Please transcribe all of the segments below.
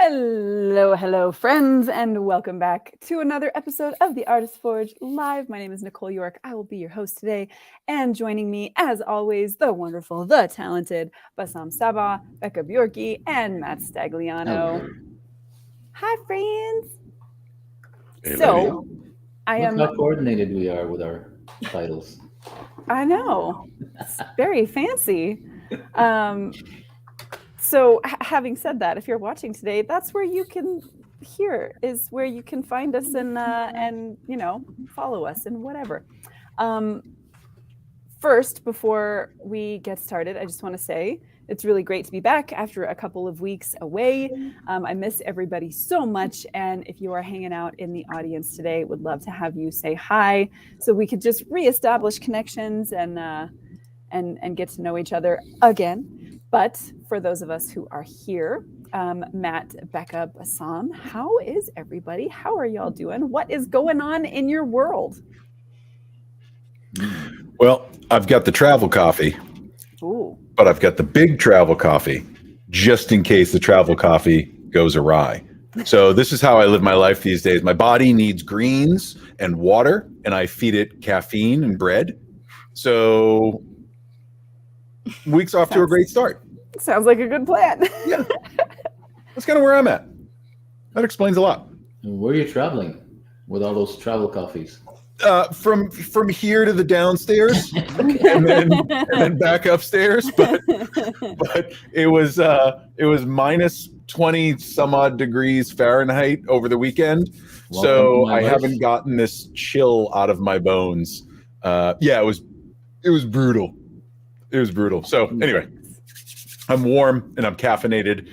Hello, friends, and welcome back to another episode of the Artist Forge Live. My name is Nicole York. I will be your host today, and joining me, as always, the wonderful, the talented Bassam Sabah, Becca Bjorky, and Matt Stagliano. Hello. Hi, friends. Hey, lady. So, I Look am. how coordinated we are with our titles. I know it's very fancy. So, having said that, if you're watching today, that's where you can is where you can find us and follow us and whatever. First, before we get started, I just want to say it's really great to be back after a couple of weeks away. I miss everybody so much, and if you are hanging out in the audience today, would love to have you say hi, so we could just reestablish connections and get to know each other again. But for those of us who are here, Matt, Becca, Bassam, how is everybody? How are y'all doing? What is going on in your world? Well, I've got the travel coffee, Ooh. but I've got the big travel coffee just in case the travel coffee goes awry. So this is how I live my life these days. My body needs greens and water, and I feed it caffeine and bread. So week's off to a great start. Sounds like a good plan. Yeah. That's kind of where I'm at. That explains a lot. And where are you traveling with all those travel coffees? From here to the downstairs and then back upstairs, but it was minus 20 some odd degrees Fahrenheit over the weekend. So I haven't gotten this chill out of my bones. It was brutal. It was brutal. So anyway, I'm warm and I'm caffeinated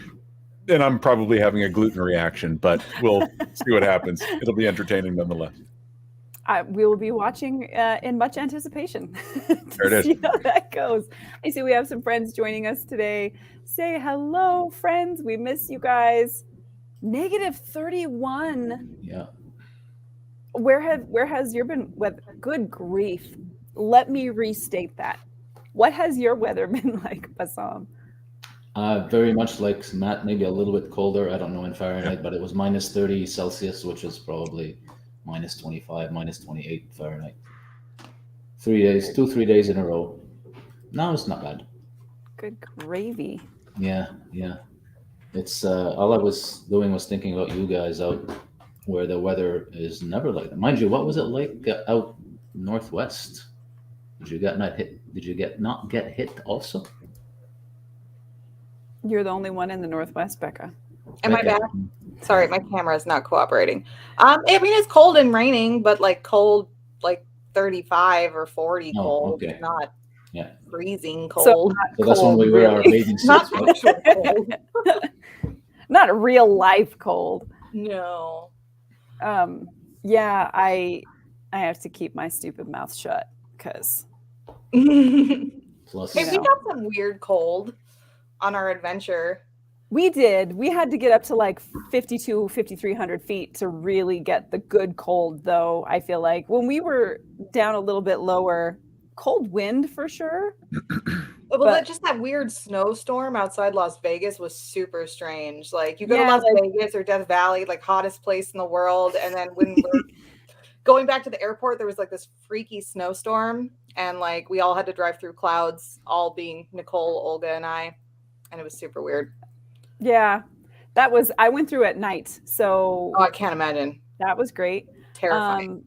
and I'm probably having a gluten reaction, but we'll see what happens. It'll be entertaining nonetheless. We will be watching in much anticipation There it is. see how that goes. I see we have some friends joining us today. Say hello, friends. We miss you guys. -31. Yeah. Where has your been weather? Good grief. Let me restate that. What has your weather been like, Bassam? Very much like Matt, maybe a little bit colder. I don't know in Fahrenheit, but it was minus 30 Celsius, which is probably minus 25, minus 28 Fahrenheit. 3 days, 3 days in a row. No, it's not bad. Good gravy. Yeah. It's all I was doing was thinking about you guys out where the weather is never like that. Mind you, what was it like out northwest? Did you not get hit also? You're the only one in the Northwest, Becca. Am I back? Sorry, my camera is not cooperating. I mean, it's cold and raining, but like cold, like 35 or 40 cold, okay. Not freezing So cold. that's when we wear our bathing Not suits. Right? actual cold. Not a real life cold. No. Yeah, I have to keep my stupid mouth shut because Plus, Hey, we got some weird cold on our adventure. we did. We had to get up to like 5,300 feet to really get the good cold, though. I feel like when we were down a little bit lower, cold wind for sure. Well, just that weird snowstorm outside Las Vegas was super strange. Like you go to Yeah, Las Vegas or Death Valley, like hottest place in the world, and then when we're going back to the airport, there was like this freaky snowstorm, and like we all had to drive through clouds, all being Nicole, Olga, and I, and it was super weird. Yeah, I went through at night, so I can't imagine. That was great. Terrifying.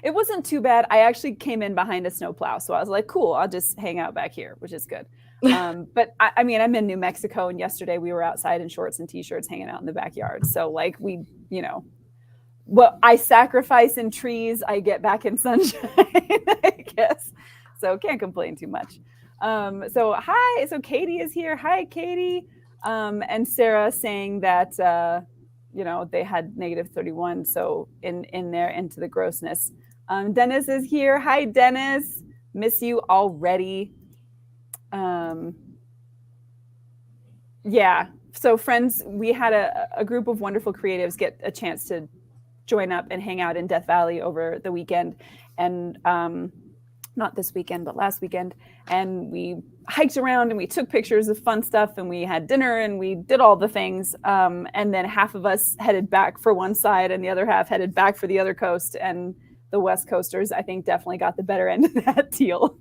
It wasn't too bad. I actually came in behind a snowplow, so I was like, cool, I'll just hang out back here, which is good. But I mean, I'm in New Mexico, and yesterday we were outside in shorts and t-shirts hanging out in the backyard. So like what I sacrifice in trees, I get back in sunshine, I guess. So can't complain too much. So Katie is here. Hi, Katie. And Sarah saying that they had -31, so in there into the grossness. Dennis is here. Hi, Dennis. Miss you already. Yeah. So friends, we had a group of wonderful creatives get a chance to join up and hang out in Death Valley over the weekend. And not this weekend, but last weekend. And we hiked around and we took pictures of fun stuff and we had dinner and we did all the things. And then half of us headed back for one side and the other half headed back for the other coast. And the West Coasters, I think, definitely got the better end of that deal.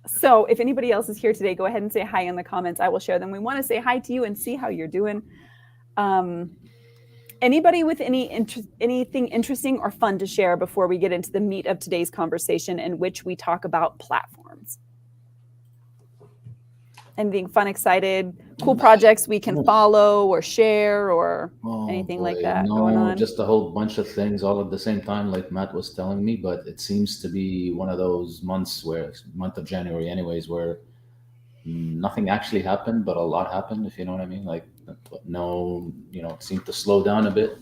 So if anybody else is here today, go ahead and say hi in the comments. I will share them. We want to say hi to you and see how you're doing. Anybody with anything interesting or fun to share before we get into the meat of today's conversation, in which we talk about platforms? Anything fun, excited, cool projects we can follow or share or anything like that going on? Just a whole bunch of things all at the same time, like Matt was telling me, but it seems to be one of those months month of January anyways, where nothing actually happened, but a lot happened, if you know what I mean. Like, no, it seemed to slow down a bit.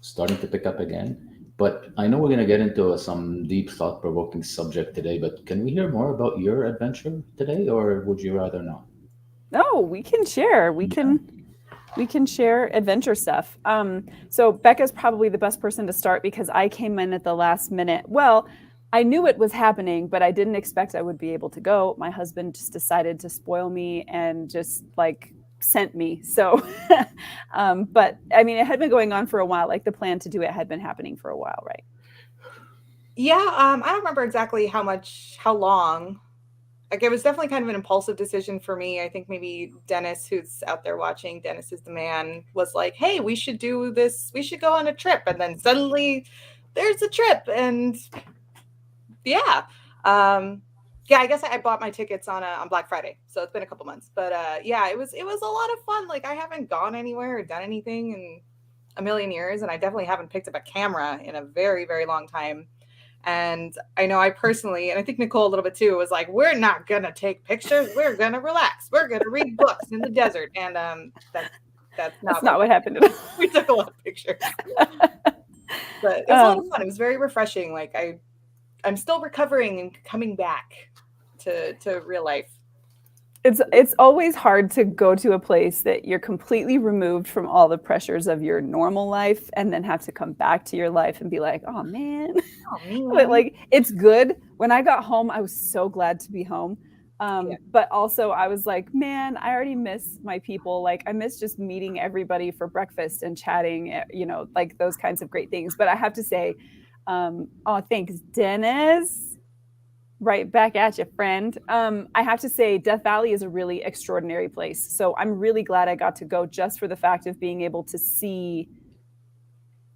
Starting to pick up again. But I know we're going to get into some deep, thought-provoking subject today, but can we hear more about your adventure today, or would you rather not? No, we can share. We can share adventure stuff. So Becca's probably the best person to start because I came in at the last minute. Well, I knew it was happening, but I didn't expect I would be able to go. My husband just decided to spoil me and just sent me. So, but I mean, it had been going on for a while. Like the plan to do it had been happening for a while, right? Yeah. I don't remember exactly how long. Like it was definitely kind of an impulsive decision for me. I think maybe Dennis, who's out there watching, Dennis is the man, was like, hey, we should do this. We should go on a trip. And then suddenly there's a trip. And yeah. Yeah, I guess I bought my tickets on Black Friday, so it's been a couple months. But yeah, it was a lot of fun. Like I haven't gone anywhere or done anything in a million years, and I definitely haven't picked up a camera in a very, very long time. And I know I personally, and I think Nicole a little bit too, was like, we're not gonna take pictures. We're gonna relax. We're gonna read books in the desert. And that's not what happened at all. We took a lot of pictures, but it was a lot of fun. It was very refreshing. Like I'm still recovering and coming back to real life. It's always hard to go to a place that you're completely removed from all the pressures of your normal life and then have to come back to your life and be like, oh man. But like, it's good. When I got home, I was so glad to be home. But also I was like, man, I already miss my people. Like I miss just meeting everybody for breakfast and chatting, like those kinds of great things. But I have to say, thanks, Dennis. Right back at you, friend. I have to say Death Valley is a really extraordinary place. So I'm really glad I got to go just for the fact of being able to see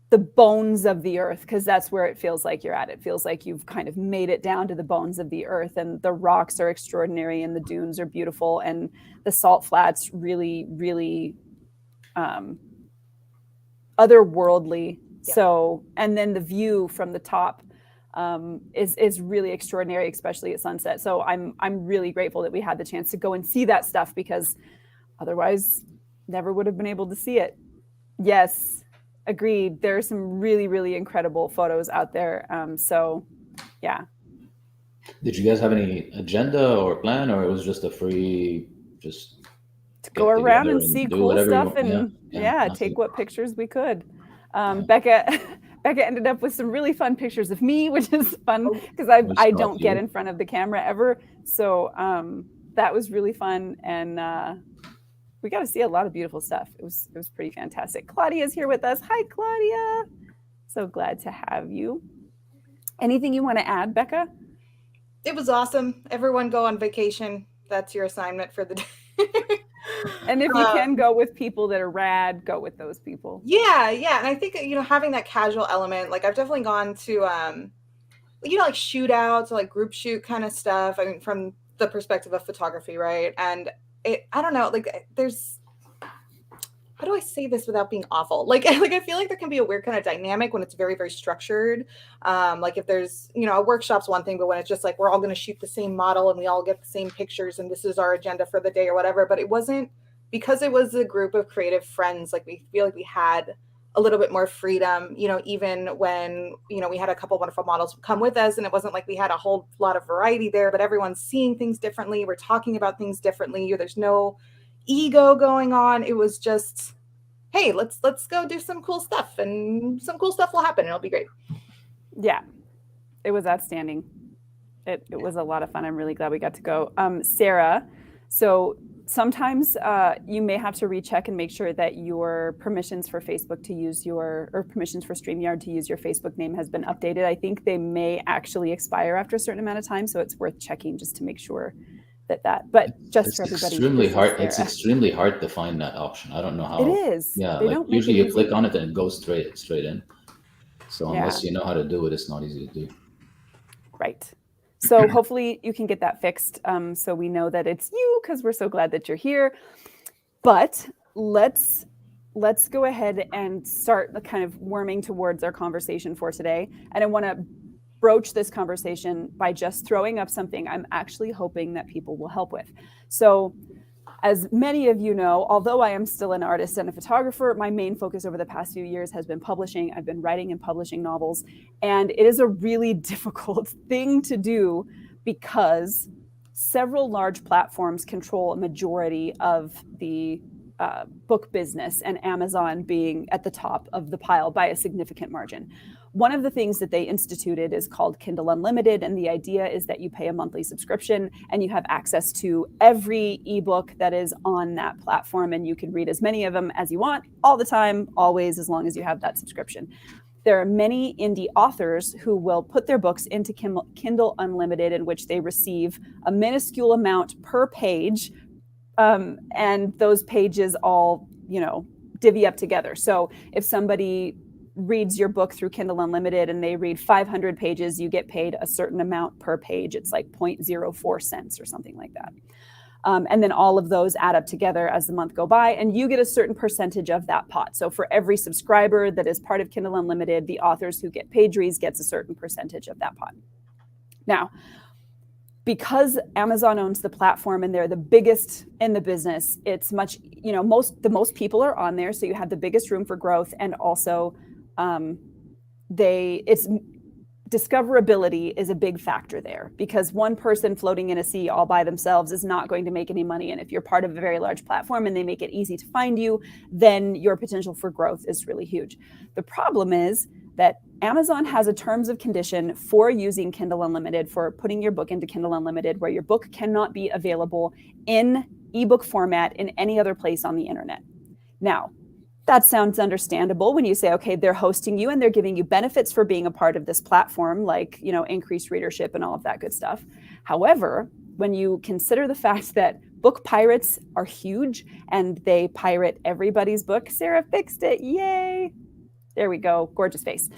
the bones of the earth, because that's where it feels like you're at. It feels like you've kind of made it down to the bones of the earth, and the rocks are extraordinary and the dunes are beautiful and the salt flats really, really otherworldly. Yeah. So, and then the view from the top is really extraordinary, especially at sunset. So I'm really grateful that we had the chance to go and see that stuff, because otherwise never would have been able to see it. Yes, agreed. There are some really, really incredible photos out there. So yeah. Did you guys have any agenda or plan, or it was just a free, just to go around and see cool stuff and take what pictures we could. Becca ended up with some really fun pictures of me, which is fun because I don't get in front of the camera ever. So that was really fun. And we got to see a lot of beautiful stuff. It was pretty fantastic. Claudia's here with us. Hi, Claudia. So glad to have you. Anything you want to add, Becca? It was awesome. Everyone go on vacation. That's your assignment for the day. And if you can go with people that are rad, go with those people. Yeah. And I think, having that casual element, like I've definitely gone to, like shootouts or like group shoot kind of stuff. I mean, from the perspective of photography, right? And I don't know, like there's, how do I say this without being awful? Like I feel like there can be a weird kind of dynamic when it's very, very structured. Like if there's, a workshop's one thing, but when it's just like, we're all going to shoot the same model and we all get the same pictures and this is our agenda for the day or whatever. But it wasn't, because it was a group of creative friends, like we feel like we had a little bit more freedom, even when, we had a couple wonderful models come with us, and it wasn't like we had a whole lot of variety there, but everyone's seeing things differently. We're talking about things differently. There's no ego going on. It was just, hey, let's go do some cool stuff, and some cool stuff will happen. It'll be great. Yeah, it was outstanding. It was a lot of fun. I'm really glad we got to go. Sarah, so sometimes you may have to recheck and make sure that your permissions for Facebook to use or permissions for StreamYard to use your Facebook name has been updated. I think they may actually expire after a certain amount of time, so it's worth checking just to make sure but just It's for everybody. extremely hard. It's extremely hard to find that option. I don't know how. It is. Yeah, they like don't make usually it you click on it and it goes straight in. So unless Yeah. you know how to do it, it's not easy to do. Right. So hopefully you can get that fixed, so we know that it's you, because we're so glad that you're here. But let's go ahead and start the kind of worming towards our conversation for today. And I want to broach this conversation by just throwing up something I'm actually hoping that people will help with. So as many of you know, although I am still an artist and a photographer, my main focus over the past few years has been publishing. I've been writing and publishing novels, and it is a really difficult thing to do because several large platforms control a majority of the book business, and Amazon being at the top of the pile by a significant margin. One of the things that they instituted is called Kindle Unlimited, and the idea is that you pay a monthly subscription and you have access to every ebook that is on that platform, and you can read as many of them as you want, all the time, always, as long as you have that subscription. There are many indie authors who will put their books into Kindle Unlimited, in which they receive a minuscule amount per page, and those pages all, divvy up together. So if somebody reads your book through Kindle Unlimited and they read 500 pages, you get paid a certain amount per page. It's like 0.04 cents or something like that. And then all of those add up together as the month go by, and you get a certain percentage of that pot. So for every subscriber that is part of Kindle Unlimited, the authors who get page reads gets a certain percentage of that pot. Now, because Amazon owns the platform and they're the biggest in the business, it's much, the most people are on there, so you have the biggest room for growth, and also it's discoverability is a big factor there, because one person floating in a sea all by themselves is not going to make any money. And if you're part of a very large platform and they make it easy to find you, then your potential for growth is really huge. The problem is that Amazon has a terms of condition for using Kindle Unlimited, for putting your book into Kindle Unlimited, where your book cannot be available in ebook format in any other place on the internet. Now, that sounds understandable when you say, okay, they're hosting you and they're giving you benefits for being a part of this platform, like, increased readership and all of that good stuff. However, when you consider the fact that book pirates are huge and they pirate everybody's book, Sarah fixed it, yay. There we go, gorgeous face.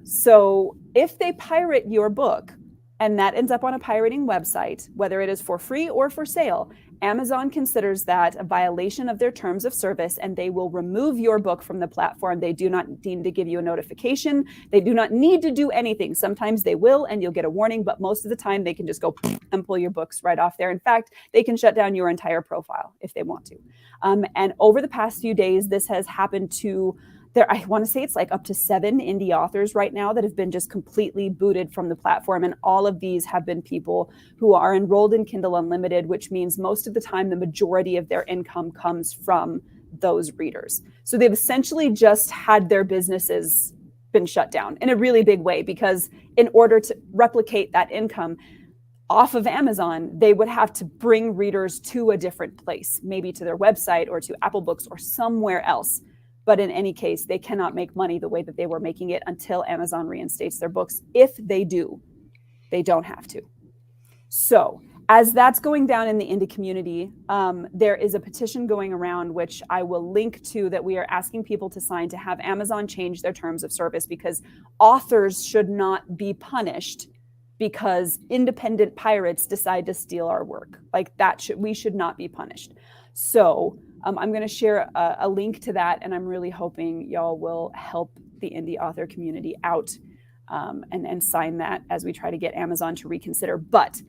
So if they pirate your book and that ends up on a pirating website, whether it is for free or for sale, Amazon considers that a violation of their terms of service, and they will remove your book from the platform. They do not need to give you a notification. They do not need to do anything. Sometimes they will, and you'll get a warning, but most of the time they can just go and pull your books right off there. In fact, they can shut down your entire profile if they want to. And over the past few days, this has happened to I want to say it's like up to 7 indie authors right now that have been just completely booted from the platform. And all of these have been people who are enrolled in Kindle Unlimited, which means most of the time, the majority of their income comes from those readers. So they've essentially just had their businesses been shut down in a really big way, because in order to replicate that income off of Amazon, they would have to bring readers to a different place, maybe to their website or to Apple Books or somewhere else. But in any case, they cannot make money the way that they were making it until Amazon reinstates their books. If they do, they don't have to. So as that's going down in the indie community, there is a petition going around, which I will link to, that we are asking people to sign to have Amazon change their terms of service, because authors should not be punished because independent pirates decide to steal our work. Like that, we should not be punished. So I'm going to share a link to that, and I'm really hoping y'all will help the indie author community out and sign that as we try to get Amazon to reconsider. But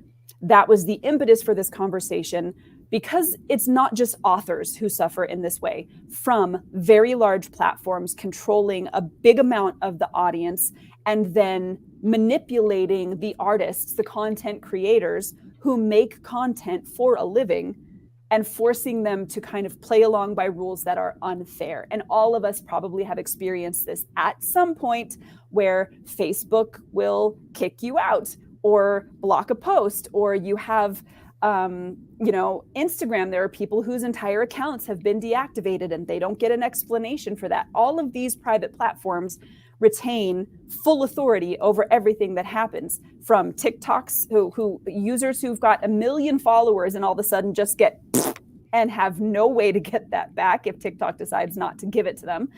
that was the impetus for this conversation, because it's not just authors who suffer in this way from very large platforms controlling a big amount of the audience and then manipulating the artists, the content creators who make content for a living, and forcing them to kind of play along by rules that are unfair. And all of us probably have experienced this at some point, where Facebook will kick you out or block a post, or you have Instagram, there are people whose entire accounts have been deactivated and they don't get an explanation for that. All of these private platforms retain full authority over everything that happens, from TikToks, who users who've got 1 million followers and all of a sudden just get and have no way to get that back if TikTok decides not to give it to them.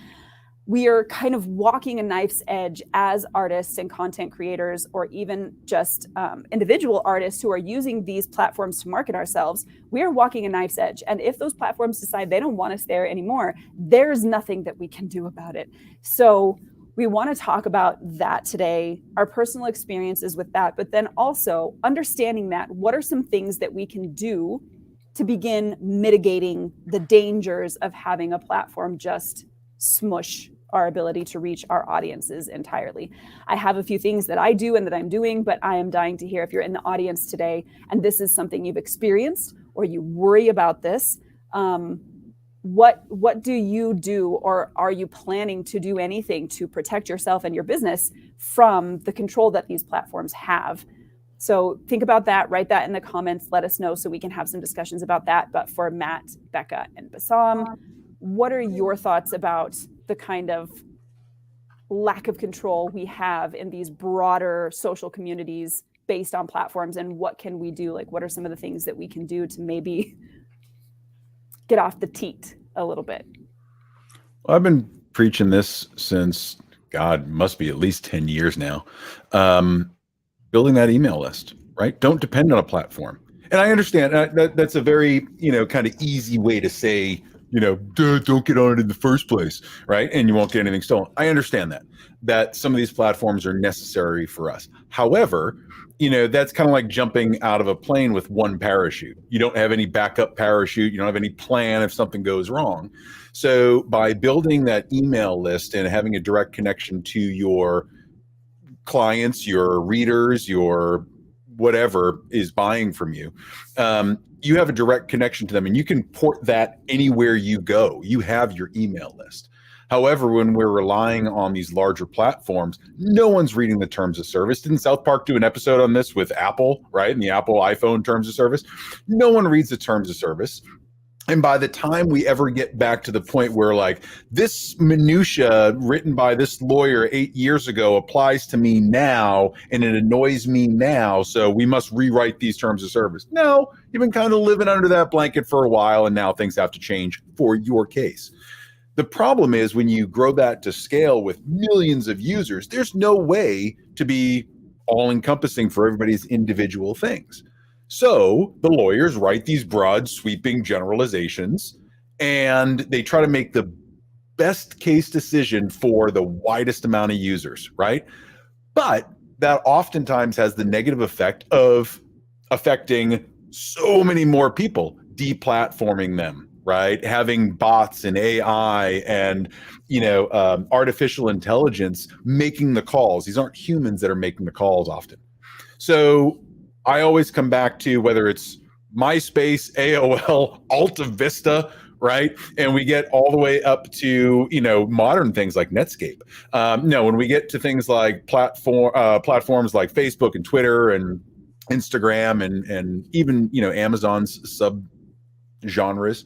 We are kind of walking a knife's edge as artists and content creators, or even just individual artists who are using these platforms to market ourselves. We are walking a knife's edge. And if those platforms decide they don't want us there anymore, there's nothing that we can do about it. So we want to talk about that today, our personal experiences with that, but then also understanding that what are some things that we can do to begin mitigating the dangers of having a platform just smush our ability to reach our audiences entirely. I have a few things that I do and that I'm doing, but I am dying to hear if you're in the audience today and this is something you've experienced or you worry about this. What do you do, or are you planning to do anything to protect yourself and your business from the control that these platforms have? So think about that, write that in the comments, let us know so we can have some discussions about that. But for Matt, Becca, and Bassam, what are your thoughts about the kind of lack of control we have in these broader social communities based on platforms, and what can we do? Like, what are some of the things that we can do to maybe get off the teat a little bit? Well, I've been preaching this since, God, must be at least 10 years now. Building that email list, right? Don't depend on a platform. And I understand that's a very, kind of easy way to say, don't get on it in the first place, right? And you won't get anything stolen. I understand that some of these platforms are necessary for us. However, that's kind of like jumping out of a plane with one parachute. You don't have any backup parachute. You don't have any plan if something goes wrong. So by building that email list and having a direct connection to your clients, your readers, your whatever is buying from you, you have a direct connection to them, and you can port that anywhere you go. You have your email list. However, when we're relying on these larger platforms, no one's reading the terms of service. Didn't South Park do an episode on this with Apple, right? And the Apple iPhone terms of service? No one reads the terms of service. And by the time we ever get back to the point where, like, this minutia written by this lawyer 8 years ago applies to me now, and it annoys me now, so we must rewrite these terms of service. No, you've been kind of living under that blanket for a while, and now things have to change for your case. The problem is when you grow that to scale with millions of users, there's no way to be all-encompassing for everybody's individual things. So the lawyers write these broad, sweeping generalizations, and they try to make the best case decision for the widest amount of users, right? But that oftentimes has the negative effect of affecting so many more people, deplatforming them, right? Having bots and AI and, artificial intelligence making the calls. These aren't humans that are making the calls often. So I always come back to whether it's MySpace, AOL, Alta Vista, right? And we get all the way up to, modern things like Netscape. When we get to things like platforms like Facebook and Twitter and Instagram and even, Amazon's sub-genres,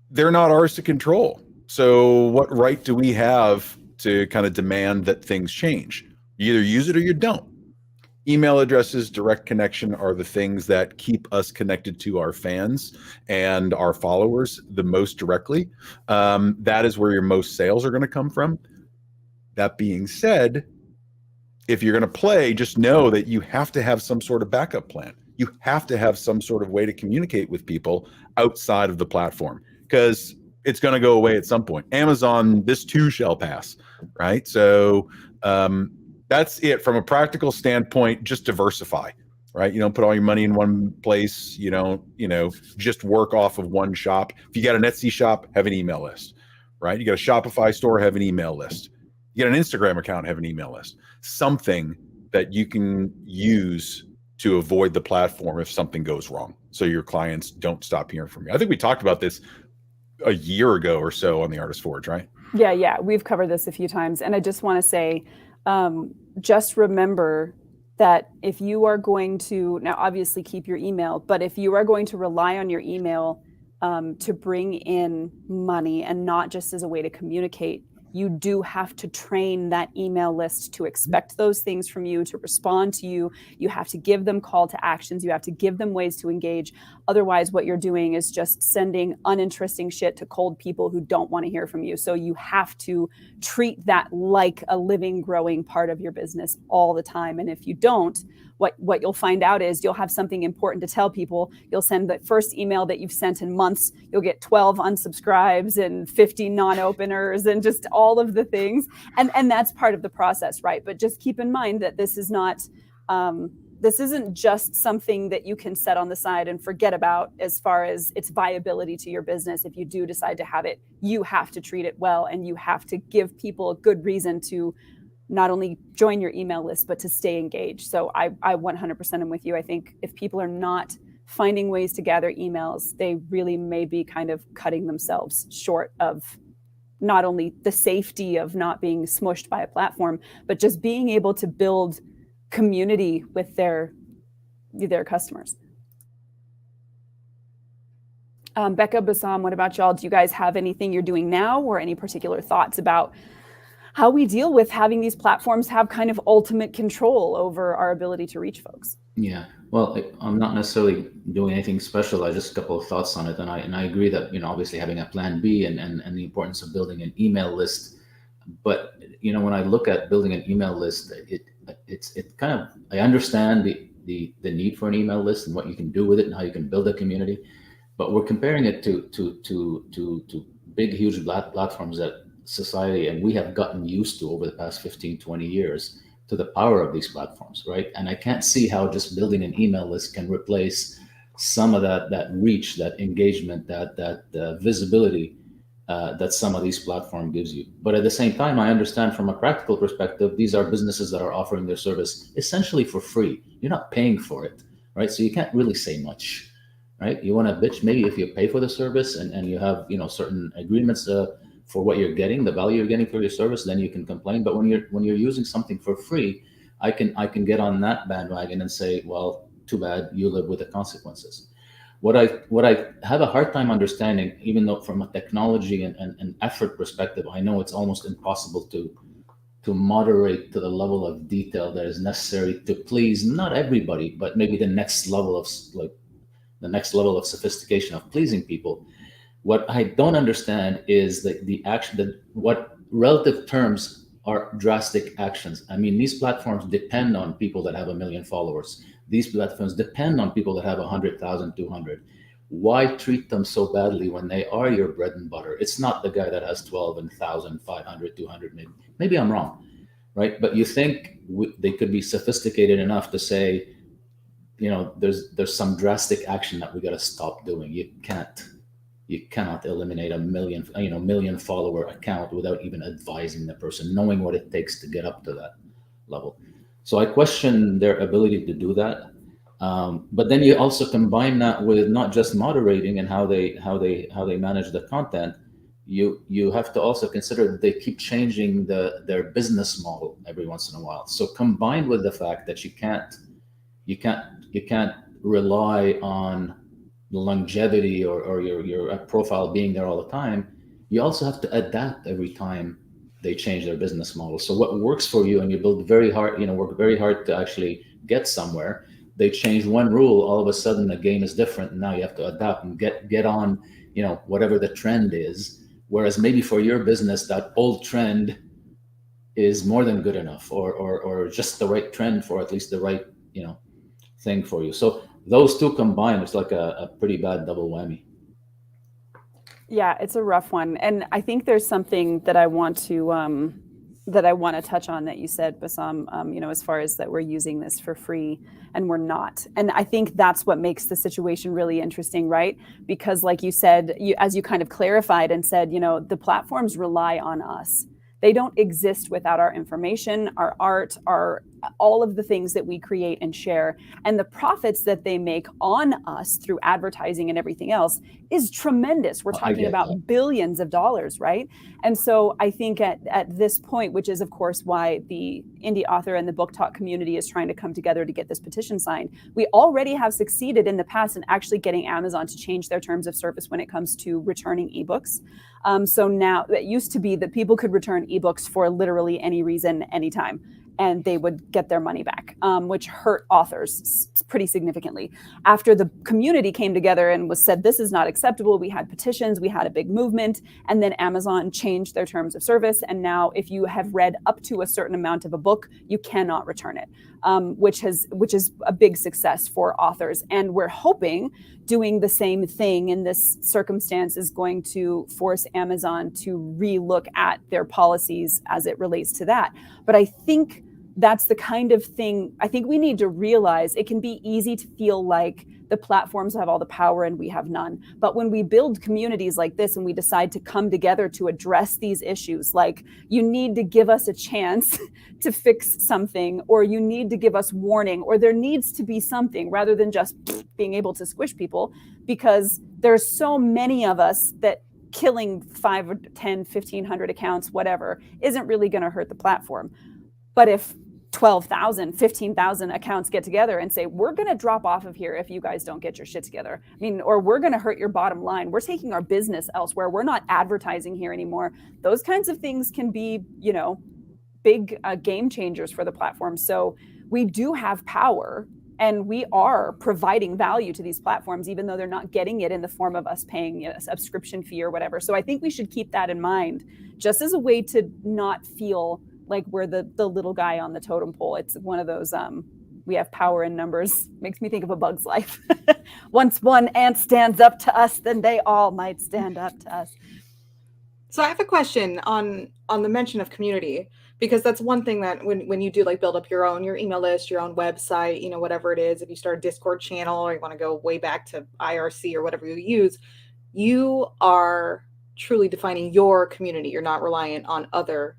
they're not ours to control. So what right do we have to kind of demand that things change? You either use it or you don't. Email addresses, direct connection are the things that keep us connected to our fans and our followers the most directly. That is where your most sales are going to come from. That being said, if you're going to play, just know that you have to have some sort of backup plan. You have to have some sort of way to communicate with people outside of the platform, because it's going to go away at some point. Amazon, this too shall pass, right? So, that's it from a practical standpoint. Just diversify, right? You don't put all your money in one place. You don't, just work off of one shop. If you got an Etsy shop, have an email list, right? You got a Shopify store, have an email list. You got an Instagram account, have an email list. Something that you can use to avoid the platform if something goes wrong, so your clients don't stop hearing from you. I think we talked about this a year ago or so on the Artist Forge, right? Yeah, we've covered this a few times, and I just want to say, just remember that if you are going to, now obviously keep your email, but if you are going to rely on your email to bring in money and not just as a way to communicate, you do have to train that email list to expect those things from you, to respond to you. You have to give them call to actions. You have to give them ways to engage. Otherwise, what you're doing is just sending uninteresting shit to cold people who don't want to hear from you. So you have to treat that like a living, growing part of your business all the time. And if you don't, what you'll find out is you'll have something important to tell people. You'll send the first email that you've sent in months. You'll get 12 unsubscribes and 50 non-openers and just all of the things. And that's part of the process, right? But just keep in mind that this is not, this isn't just something that you can set on the side and forget about as far as its viability to your business. If you do decide to have it, you have to treat it well, and you have to give people a good reason to not only join your email list, but to stay engaged. So I 100% am with you. I think if people are not finding ways to gather emails, they really may be kind of cutting themselves short of not only the safety of not being smushed by a platform, but just being able to build community with their customers. Becca, Bassam, what about y'all? Do you guys have anything you're doing now, or any particular thoughts about how we deal with having these platforms have kind of ultimate control over our ability to reach folks? Yeah, well, I'm not necessarily doing anything special. I just a couple of thoughts on it, and I agree that obviously having a plan B and the importance of building an email list. But when I look at building an email list, it kind of, I understand the need for an email list and what you can do with it and how you can build a community, but we're comparing it to big, huge platforms that society and we have gotten used to over the past 15, 20 years, to the power of these platforms, right? And I can't see how just building an email list can replace some of that reach, that engagement, that visibility that some of these platforms gives you. But at the same time, I understand from a practical perspective, these are businesses that are offering their service essentially for free. You're not paying for it, right? So you can't really say much, right? You want to bitch maybe if you pay for the service and you have certain agreements for what you're getting, the value you're getting for your service, then you can complain. But when you're using something for free, I can get on that bandwagon and say, well, too bad, you live with the consequences. What I have a hard time understanding, even though from a technology and effort perspective, I know it's almost impossible to moderate to the level of detail that is necessary to please not everybody, but maybe the next level of sophistication of pleasing people. What I don't understand is the action, what relative terms are drastic actions. I mean, these platforms depend on people that have 1 million followers. These platforms depend on people that have 100,000, 200. Why treat them so badly when they are your bread and butter? It's not the guy that has 12 and 1,000, 500, 200. Maybe I'm wrong, right? But you think they could be sophisticated enough to say, there's some drastic action that we got to stop doing. You cannot eliminate a million follower account without even advising the person, knowing what it takes to get up to that level. So I question their ability to do that. But then you also combine that with not just moderating and how they manage the content. You have to also consider that they keep changing their business model every once in a while. So combined with the fact that you can't rely on the longevity or your profile being there all the time, you also have to adapt every time they change their business model. So what works for you, and you build very hard, work very hard to actually get somewhere, they change one rule, all of a sudden the game is different, and now you have to adapt and get on, whatever the trend is. Whereas maybe for your business, that old trend is more than good enough, or just the right trend for at least the right, thing for you. So those two combined, it's like a pretty bad double whammy. Yeah, it's a rough one. And I think there's something that I want to touch on that you said, Bassam, as far as that we're using this for free and we're not. And I think that's what makes the situation really interesting, right? Because like you said, as you kind of clarified and said, the platforms rely on us. They don't exist without our information, our art, all of the things that we create and share. And the profits that they make on us through advertising and everything else is tremendous. We're talking about billions of dollars, right? And so I think at this point, which is of course why the indie author and the book talk community is trying to come together to get this petition signed, we already have succeeded in the past in actually getting Amazon to change their terms of service when it comes to returning ebooks. So now, it used to be that people could return ebooks for literally any reason, anytime, and they would get their money back, which hurt authors pretty significantly. After the community came together and said, this is not acceptable, we had petitions, we had a big movement, and then Amazon changed their terms of service. And now if you have read up to a certain amount of a book, you cannot return it, which is a big success for authors. And we're hoping doing the same thing in this circumstance is going to force Amazon to relook at their policies as it relates to that. But I think that's the kind of thing I think we need to realize. It can be easy to feel like the platforms have all the power and we have none. But when we build communities like this and we decide to come together to address these issues, like you need to give us a chance to fix something, or you need to give us warning, or there needs to be something rather than just being able to squish people, because there's so many of us that killing 5 or 10, 1,500 accounts, whatever, isn't really going to hurt the platform. But if 12,000, 15,000 accounts get together and say, we're going to drop off of here if you guys don't get your shit together. I mean, or we're going to hurt your bottom line. We're taking our business elsewhere. We're not advertising here anymore. Those kinds of things can be, big game changers for the platform. So we do have power, and we are providing value to these platforms, even though they're not getting it in the form of us paying a subscription fee or whatever. So I think we should keep that in mind, just as a way to not feel like we're the little guy on the totem pole. It's one of those, we have power in numbers. Makes me think of A Bug's Life. Once one ant stands up to us, then they all might stand up to us. So I have a question on the mention of community, because that's one thing that when you do like build up your email list, your own website, whatever it is, if you start a Discord channel or you want to go way back to IRC or whatever you use, you are truly defining your community. You're not reliant on other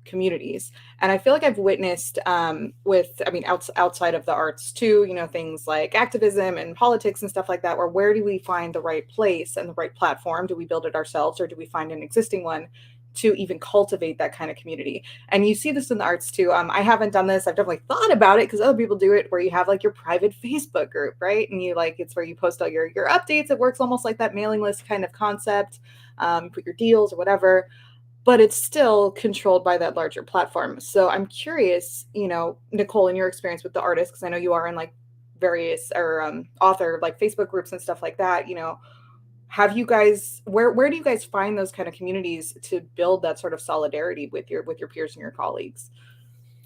communities. And I feel like I've witnessed outside of the arts too, things like activism and politics and stuff like that, where do we find the right place and the right platform? Do we build it ourselves, or do we find an existing one to even cultivate that kind of community? And you see this in the arts too. I haven't done this. I've definitely thought about it because other people do it, where you have like your private Facebook group, right? And it's where you post all your updates. It works almost like that mailing list kind of concept, put your deals or whatever, but it's still controlled by that larger platform. So I'm curious, Nicole, in your experience with the artists, because I know you are in like various author like Facebook groups and stuff like that, have you guys, where do you guys find those kind of communities to build that sort of solidarity with your peers and your colleagues?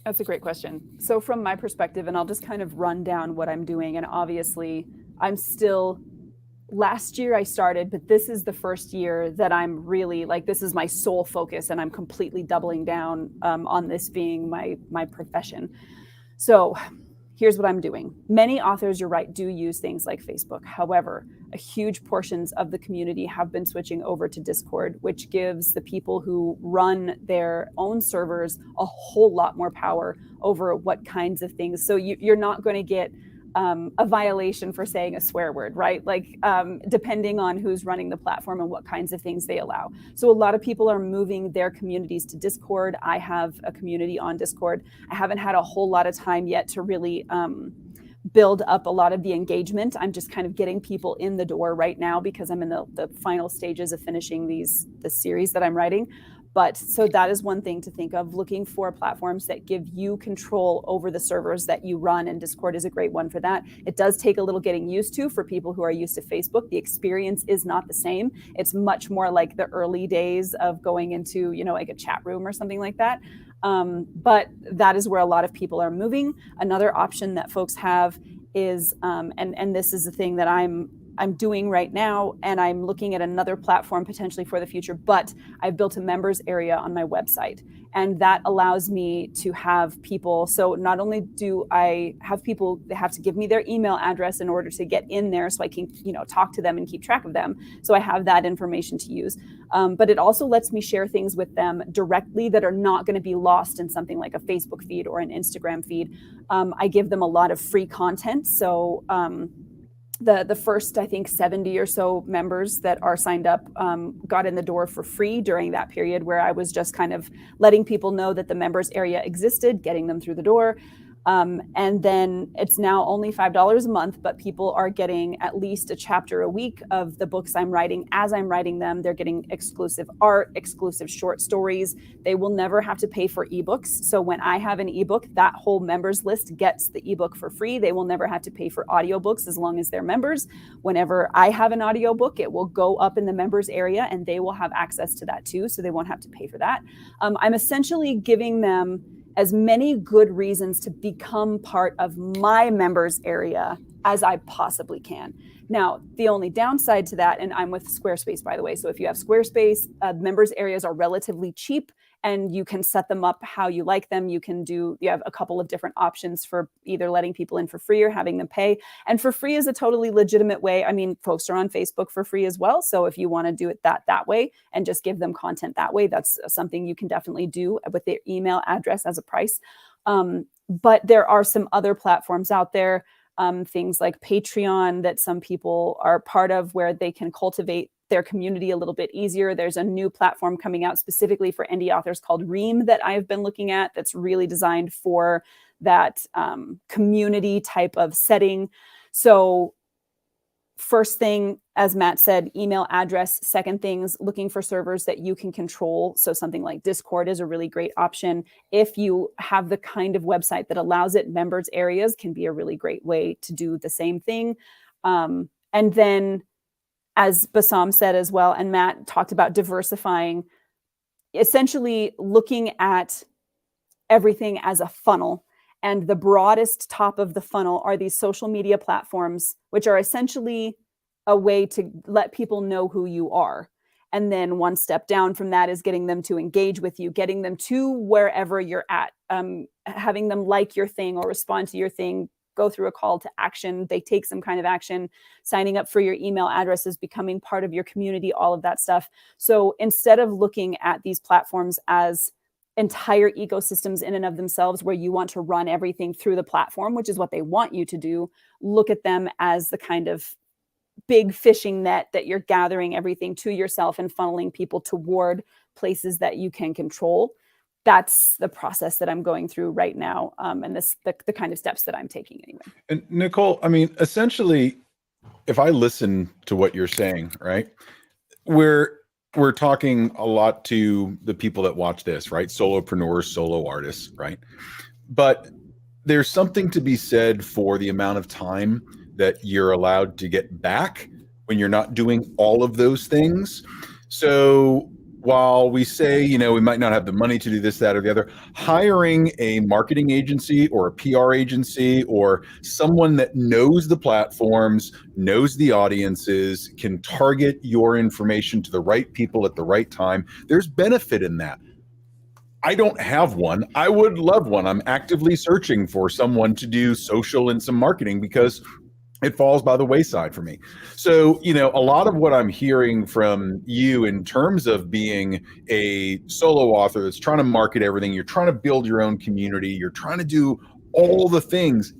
That's a great question. So from my perspective, and I'll just kind of run down what I'm doing. And obviously last year I started, but this is the first year that I'm really this is my sole focus, and I'm completely doubling down on this being my profession. So here's what I'm doing. Many authors, you're right, do use things like Facebook. However, a huge portions of the community have been switching over to Discord, which gives the people who run their own servers a whole lot more power over what kinds of things. So you're not going to get a violation for saying a swear word, right? Depending on who's running the platform and what kinds of things they allow. So a lot of people are moving their communities to Discord. I have a community on Discord. I haven't had a whole lot of time yet to really build up a lot of the engagement. I'm just kind of getting people in the door right now because I'm in the final stages of finishing the series that I'm writing. But so that is one thing to think of, looking for platforms that give you control over the servers that you run, and Discord is a great one for that. It does take a little getting used to for people who are used to Facebook. The experience is not the same. It's much more like the early days of going into, like a chat room or something like that. But that is where a lot of people are moving. Another option that folks have is, and this is the thing that I'm I'm doing right now, and I'm looking at another platform potentially for the future, but I've built a members area on my website, and that allows me to have people. So not only do I have people, they have to give me their email address in order to get in there so I can, talk to them and keep track of them. So I have that information to use. But it also lets me share things with them directly that are not going to be lost in something like a Facebook feed or an Instagram feed. I give them a lot of free content. So the first, I think, 70 or so members that are signed up got in the door for free during that period where I was just kind of letting people know that the members area existed, getting them through the door. And then it's now only $5 a month, but people are getting at least a chapter a week of the books I'm writing. As I'm writing them, they're getting exclusive art, exclusive short stories. They will never have to pay for ebooks. So when I have an ebook, that whole members list gets the ebook for free. They will never have to pay for audiobooks as long as they're members. Whenever I have an audiobook, it will go up in the members area and they will have access to that too. So they won't have to pay for that. I'm essentially giving them as many good reasons to become part of my members area as I possibly can. Now, the only downside to that, and I'm with Squarespace, by the way, so if you have Squarespace, members areas are relatively cheap and you can set them up how you like them. You have a couple of different options for either letting people in for free or having them pay. And for free is a totally legitimate way. I mean, folks are on Facebook for free as well. So if you want to do it that way and just give them content that way, that's something you can definitely do with their email address as a price. But there are some other platforms out there, things like Patreon that some people are part of where they can cultivate their community a little bit easier. There's a new platform coming out specifically for indie authors called Ream that I've been looking at that's really designed for that community type of setting. So first thing, as Matt said, email address. Second things, looking for servers that you can control. So something like Discord is a really great option. If you have the kind of website that allows it, members areas can be a really great way to do the same thing. And then, as Bassam said as well, and Matt talked about diversifying, essentially looking at everything as a funnel. And the broadest top of the funnel are these social media platforms, which are essentially a way to let people know who you are. And then one step down from that is getting them to engage with you, getting them to wherever you're at, having them like your thing or respond to your thing, go through a call to action. They take some kind of action, signing up for your email addresses, becoming part of your community, all of that stuff. So instead of looking at these platforms as entire ecosystems in and of themselves where you want to run everything through the platform, which is what they want you to do, look at them as the kind of big fishing net that you're gathering everything to yourself and funneling people toward places that you can control. That's the process that I'm going through right now. And the kind of steps that I'm taking anyway. And Nicole, I mean, essentially, if I listen to what you're saying, right, we're talking a lot to the people that watch this, right? Solopreneurs, solo artists, right? But there's something to be said for the amount of time that you're allowed to get back when you're not doing all of those things. So while we say, we might not have the money to do this, that, or the other, hiring a marketing agency or a PR agency or someone that knows the platforms, knows the audiences, can target your information to the right people at the right time, there's benefit in that. I don't have one. I would love one. I'm actively searching for someone to do social and some marketing because it falls by the wayside for me. So, a lot of what I'm hearing from you in terms of being a solo author that's trying to market everything, you're trying to build your own community, you're trying to do all the things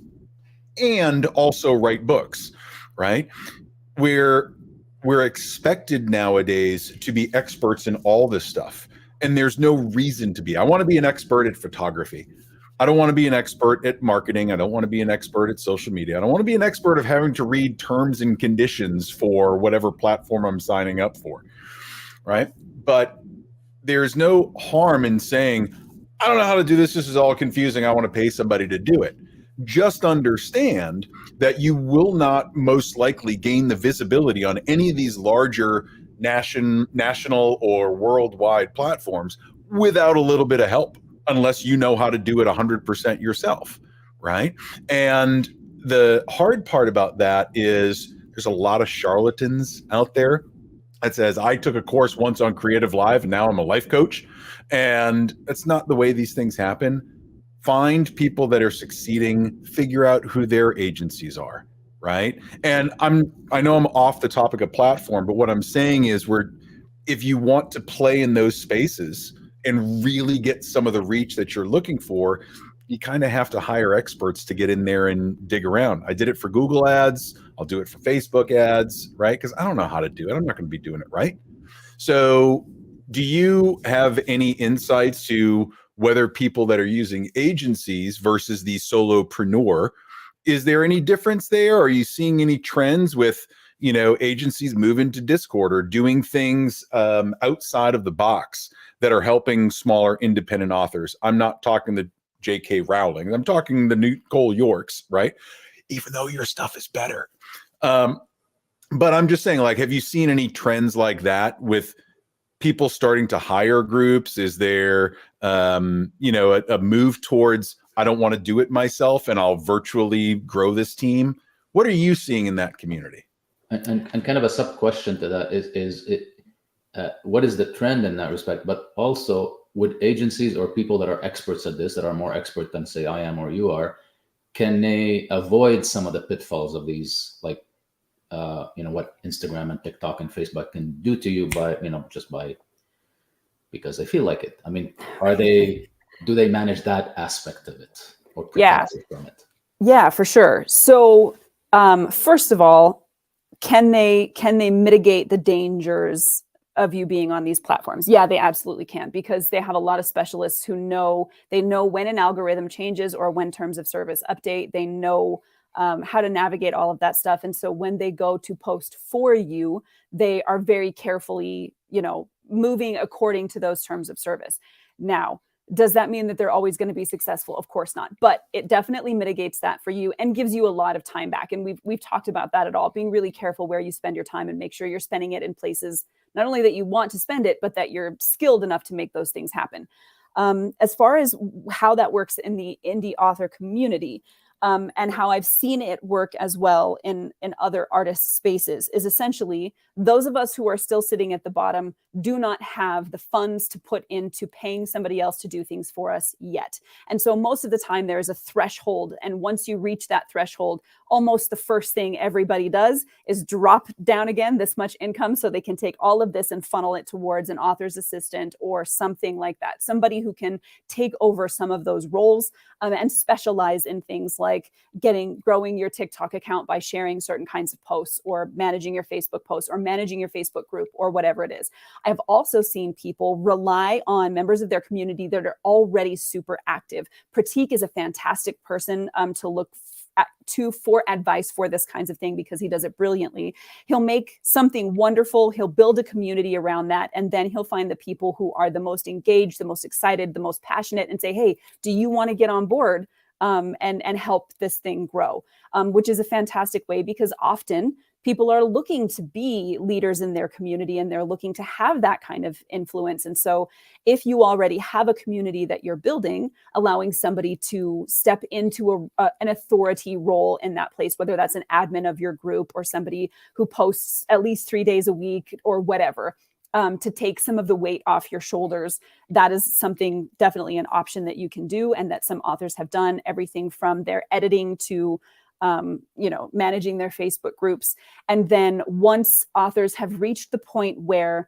and also write books, right? We're expected nowadays to be experts in all this stuff. And there's no reason to be. I want to be an expert at photography. I don't want to be an expert at marketing. I don't want to be an expert at social media. I don't want to be an expert of having to read terms and conditions for whatever platform I'm signing up for, right? But there's no harm in saying, I don't know how to do this. This is all confusing. I want to pay somebody to do it. Just understand that you will not most likely gain the visibility on any of these larger national or worldwide platforms without a little bit of help, unless you know how to do it 100% yourself, right? And the hard part about that is there's a lot of charlatans out there that says, I took a course once on Creative Live and now I'm a life coach. And that's not the way these things happen. Find people that are succeeding, figure out who their agencies are, right? And I know I'm off the topic of platform, but what I'm saying is if you want to play in those spaces and really get some of the reach that you're looking for, you kind of have to hire experts to get in there and dig around. I did it for Google ads. I'll do it for Facebook ads, right? Because I don't know how to do it. I'm not going to be doing it right. So do you have any insights to whether people that are using agencies versus the solopreneur, is there any difference there? Are you seeing any trends with, agencies moving to Discord or doing things outside of the box that are helping smaller independent authors? I'm not talking the J.K. Rowling. I'm talking the Nicole Yorks, right? Even though your stuff is better. But I'm just saying, like, have you seen any trends like that with people starting to hire groups? Is there, a move towards, I don't want to do it myself and I'll virtually grow this team? What are you seeing in that community? And kind of a sub question to that is what is the trend in that respect? But also, would agencies or people that are experts at this, that are more expert than say I am or you are, can they avoid some of the pitfalls of these, like, what Instagram and TikTok and Facebook can do to you because they feel like it? I mean, do they manage that aspect of it or protect you from it? Yeah, for sure. So first of all, can they mitigate the dangers of you being on these platforms? Yeah, they absolutely can, because they have a lot of specialists who know when an algorithm changes or when terms of service update. They know how to navigate all of that stuff. And so when they go to post for you, they are very carefully, moving according to those terms of service. Now, does that mean that they're always going to be successful? Of course not. But it definitely mitigates that for you and gives you a lot of time back. And we've talked about that at all, being really careful where you spend your time and make sure you're spending it in places not only that you want to spend it, but that you're skilled enough to make those things happen. As far as how that works in the indie author community, and how I've seen it work as well in other artist spaces, is essentially those of us who are still sitting at the bottom do not have the funds to put into paying somebody else to do things for us yet. And so most of the time there is a threshold. And once you reach that threshold, almost the first thing everybody does is drop down again this much income so they can take all of this and funnel it towards an author's assistant or something like that. Somebody who can take over some of those roles and specialize in things like growing your TikTok account by sharing certain kinds of posts, or managing your Facebook posts, or managing your Facebook group, or whatever it is. I've also seen people rely on members of their community that are already super active. Pratik is a fantastic person to look for advice for this kinds of thing, because he does it brilliantly. He'll make something wonderful. He'll build a community around that. And then he'll find the people who are the most engaged, the most excited, the most passionate, and say, hey, do you want to get on board and help this thing grow? Which is a fantastic way, because often people are looking to be leaders in their community and they're looking to have that kind of influence. And so if you already have a community that you're building, allowing somebody to step into an authority role in that place, whether that's an admin of your group or somebody who posts at least 3 days a week or whatever, to take some of the weight off your shoulders, that is something, definitely an option that you can do, and that some authors have done. Everything from their editing to managing their Facebook groups. And then once authors have reached the point where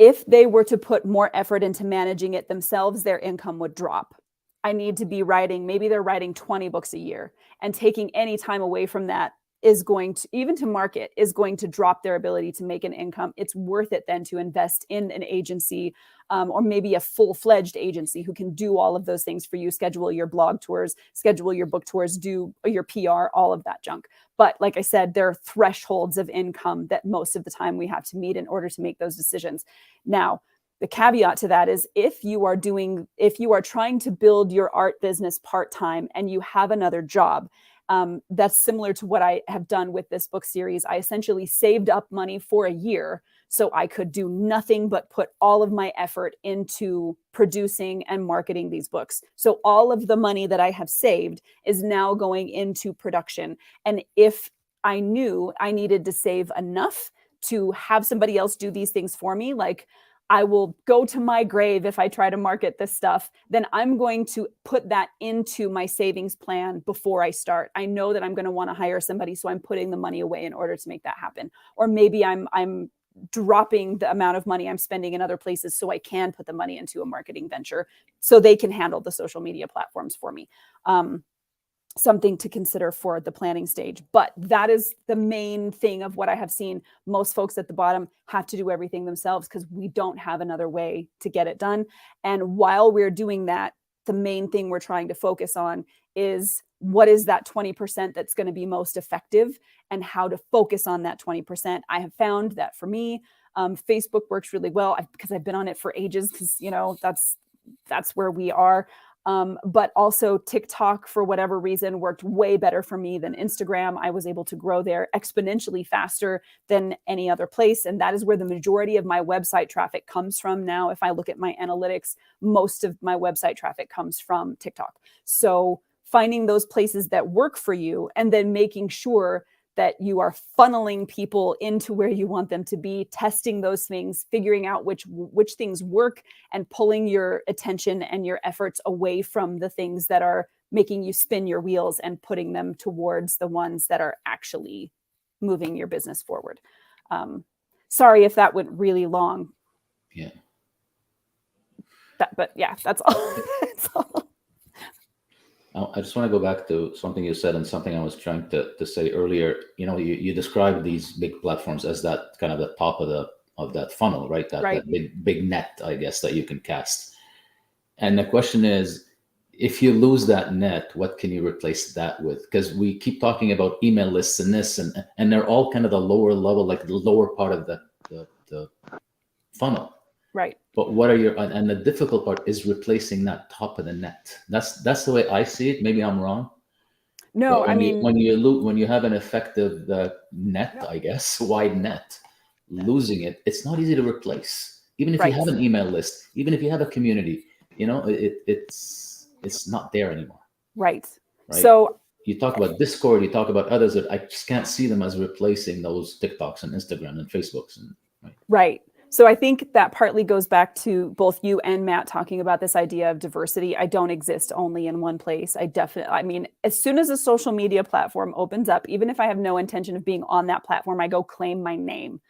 if they were to put more effort into managing it themselves, their income would drop. I need to be writing, maybe they're writing 20 books a year, and taking any time away from that is going to, even to market, is going to drop their ability to make an income. It's worth it then to invest in an agency, or maybe a full-fledged agency who can do all of those things for you, schedule your blog tours, schedule your book tours, do your PR, all of that junk. But like I said, there are thresholds of income that most of the time we have to meet in order to make those decisions. Now, the caveat to that is if you are trying to build your art business part-time and you have another job, that's similar to what I have done with this book series. I essentially saved up money for a year so I could do nothing but put all of my effort into producing and marketing these books. So all of the money that I have saved is now going into production. And if I knew I needed to save enough to have somebody else do these things for me. Like, I will go to my grave if I try to market this stuff, then I'm going to put that into my savings plan before I start. I know that I'm going to want to hire somebody, so I'm putting the money away in order to make that happen. Or maybe I'm dropping the amount of money I'm spending in other places so I can put the money into a marketing venture so they can handle the social media platforms for me. Something to consider for the planning stage. But that is the main thing of what I have seen. Most folks at the bottom have to do everything themselves because we don't have another way to get it done. And while we're doing that, the main thing we're trying to focus on is what is that 20% that's going to be most effective and how to focus on that 20%. I have found that for me, Facebook works really well because I've been on it for ages because, you know, that's where we are. But also TikTok, for whatever reason, worked way better for me than Instagram. I was able to grow there exponentially faster than any other place. And that is where the majority of my website traffic comes from now. If I look at my analytics, most of my website traffic comes from TikTok. So finding those places that work for you and then making sure that you are funneling people into where you want them to be, testing those things, figuring out which things work, and pulling your attention and your efforts away from the things that are making you spin your wheels and putting them towards the ones that are actually moving your business forward. Sorry if that went really long. Yeah. But yeah, that's all. That's all. I just want to go back to something you said and something I was trying to say earlier. You know, you described these big platforms as that kind of the top of that funnel, right? That big net, I guess, that you can cast. And the question is, if you lose that net, what can you replace that with? Because we keep talking about email lists and this, and they're all kind of the lower level, like the lower part of the funnel. Right. But and the difficult part is replacing that top of the net. That's the way I see it. Maybe I'm wrong. No, I mean, when you have an effective net, Yep. I guess, wide net, losing it's not easy to replace. Even if you have an email list, even if you have a community, you know, it's not there anymore. Right. Right. So you talk about Discord, you talk about others that I just can't see them as replacing those TikToks and Instagram and Facebooks and right. So I think that partly goes back to both you and Matt talking about this idea of diversity. I don't exist only in one place. I mean, as soon as a social media platform opens up, even if I have no intention of being on that platform, I go claim my name.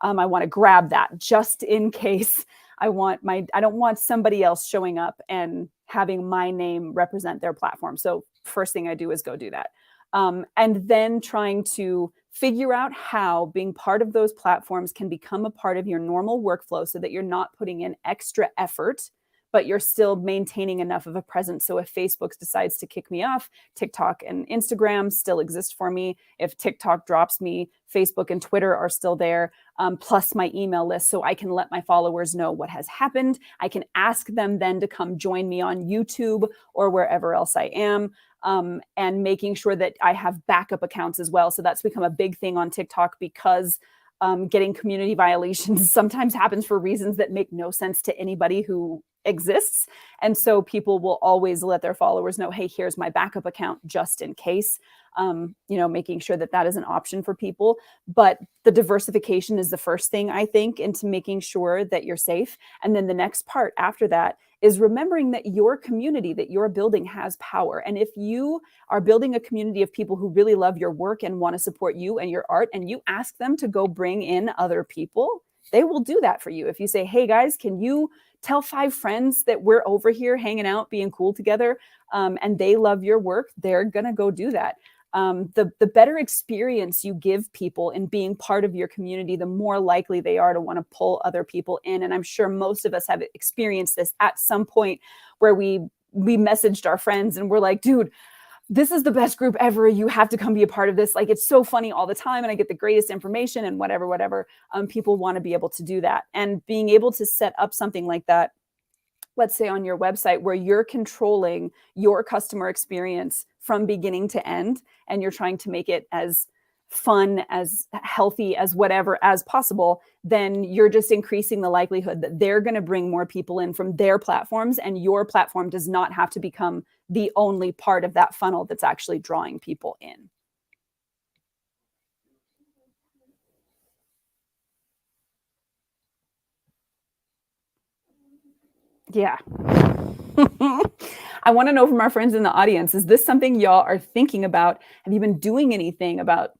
I want to grab that just in case I don't want somebody else showing up and having my name represent their platform. So first thing I do is go do that. And then trying to figure out how being part of those platforms can become a part of your normal workflow so that you're not putting in extra effort, but you're still maintaining enough of a presence. So if Facebook decides to kick me off, TikTok and Instagram still exist for me. If TikTok drops me, Facebook and Twitter are still there, plus my email list. So I can let my followers know what has happened. I can ask them then to come join me on YouTube or wherever else I am. And making sure that I have backup accounts as well. So that's become a big thing on TikTok because getting community violations sometimes happens for reasons that make no sense to anybody who exists. And so people will always let their followers know, hey, here's my backup account just in case, making sure that that is an option for people. But the diversification is the first thing, I think, into making sure that you're safe. And then the next part after that is remembering that your community that you're building has power. And if you are building a community of people who really love your work and want to support you and your art, and you ask them to go bring in other people, they will do that for you. If you say, hey guys, can you tell 5 friends that we're over here hanging out, being cool together, and they love your work, they're going to go do that. The better experience you give people in being part of your community, the more likely they are to want to pull other people in. And I'm sure most of us have experienced this at some point where we messaged our friends and we're like, dude, this is the best group ever. You have to come be a part of this. Like, it's so funny all the time and I get the greatest information and whatever. People want to be able to do that. And being able to set up something like that, let's say on your website, where you're controlling your customer experience from beginning to end, and you're trying to make it as fun, as healthy, as whatever as possible, then you're just increasing the likelihood that they're going to bring more people in from their platforms, and your platform does not have to become the only part of that funnel that's actually drawing people in. Yeah. I want to know from our friends in the audience, is this something y'all are thinking about? Have you been doing anything about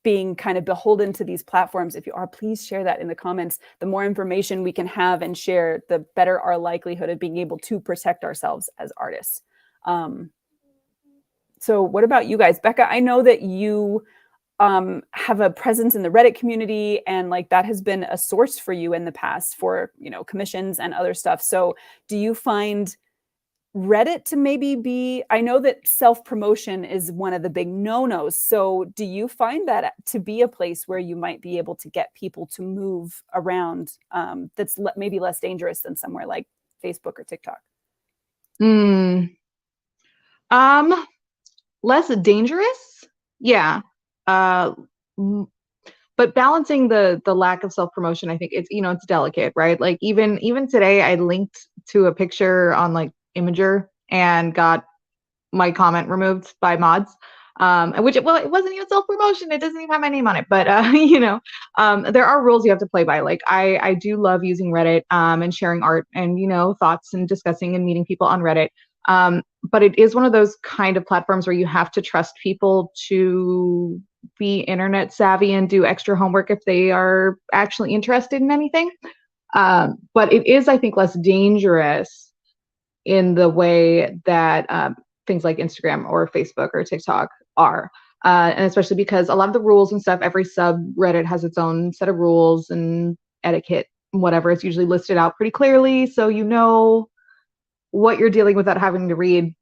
being kind of beholden to these platforms? If you are, please share that in the comments. The more information we can have and share, the better our likelihood of being able to protect ourselves as artists. So what about you guys? Becca, I know that you have a presence in the Reddit community, and like that has been a source for you in the past for, you know, commissions and other stuff. So do you find Reddit to maybe be, I know that self-promotion is one of the big no-nos. So do you find that to be a place where you might be able to get people to move around, that's maybe less dangerous than somewhere like Facebook or TikTok? Less dangerous? Yeah. But balancing the lack of self-promotion, I think it's, you know, it's delicate, right? Like even today I linked to a picture on like Imager and got my comment removed by mods. Which, well, it wasn't even self-promotion. It doesn't even have my name on it, but you know, there are rules you have to play by. Like I do love using Reddit and sharing art and, you know, thoughts and discussing and meeting people on Reddit. But it is one of those kind of platforms where you have to trust people to be internet savvy and do extra homework if they are actually interested in anything. But it is, I think, less dangerous in the way that things like Instagram or Facebook or TikTok are. And especially because a lot of the rules and stuff, every subreddit has its own set of rules and etiquette and whatever. It's usually listed out pretty clearly, so you know what you're dealing with without having to read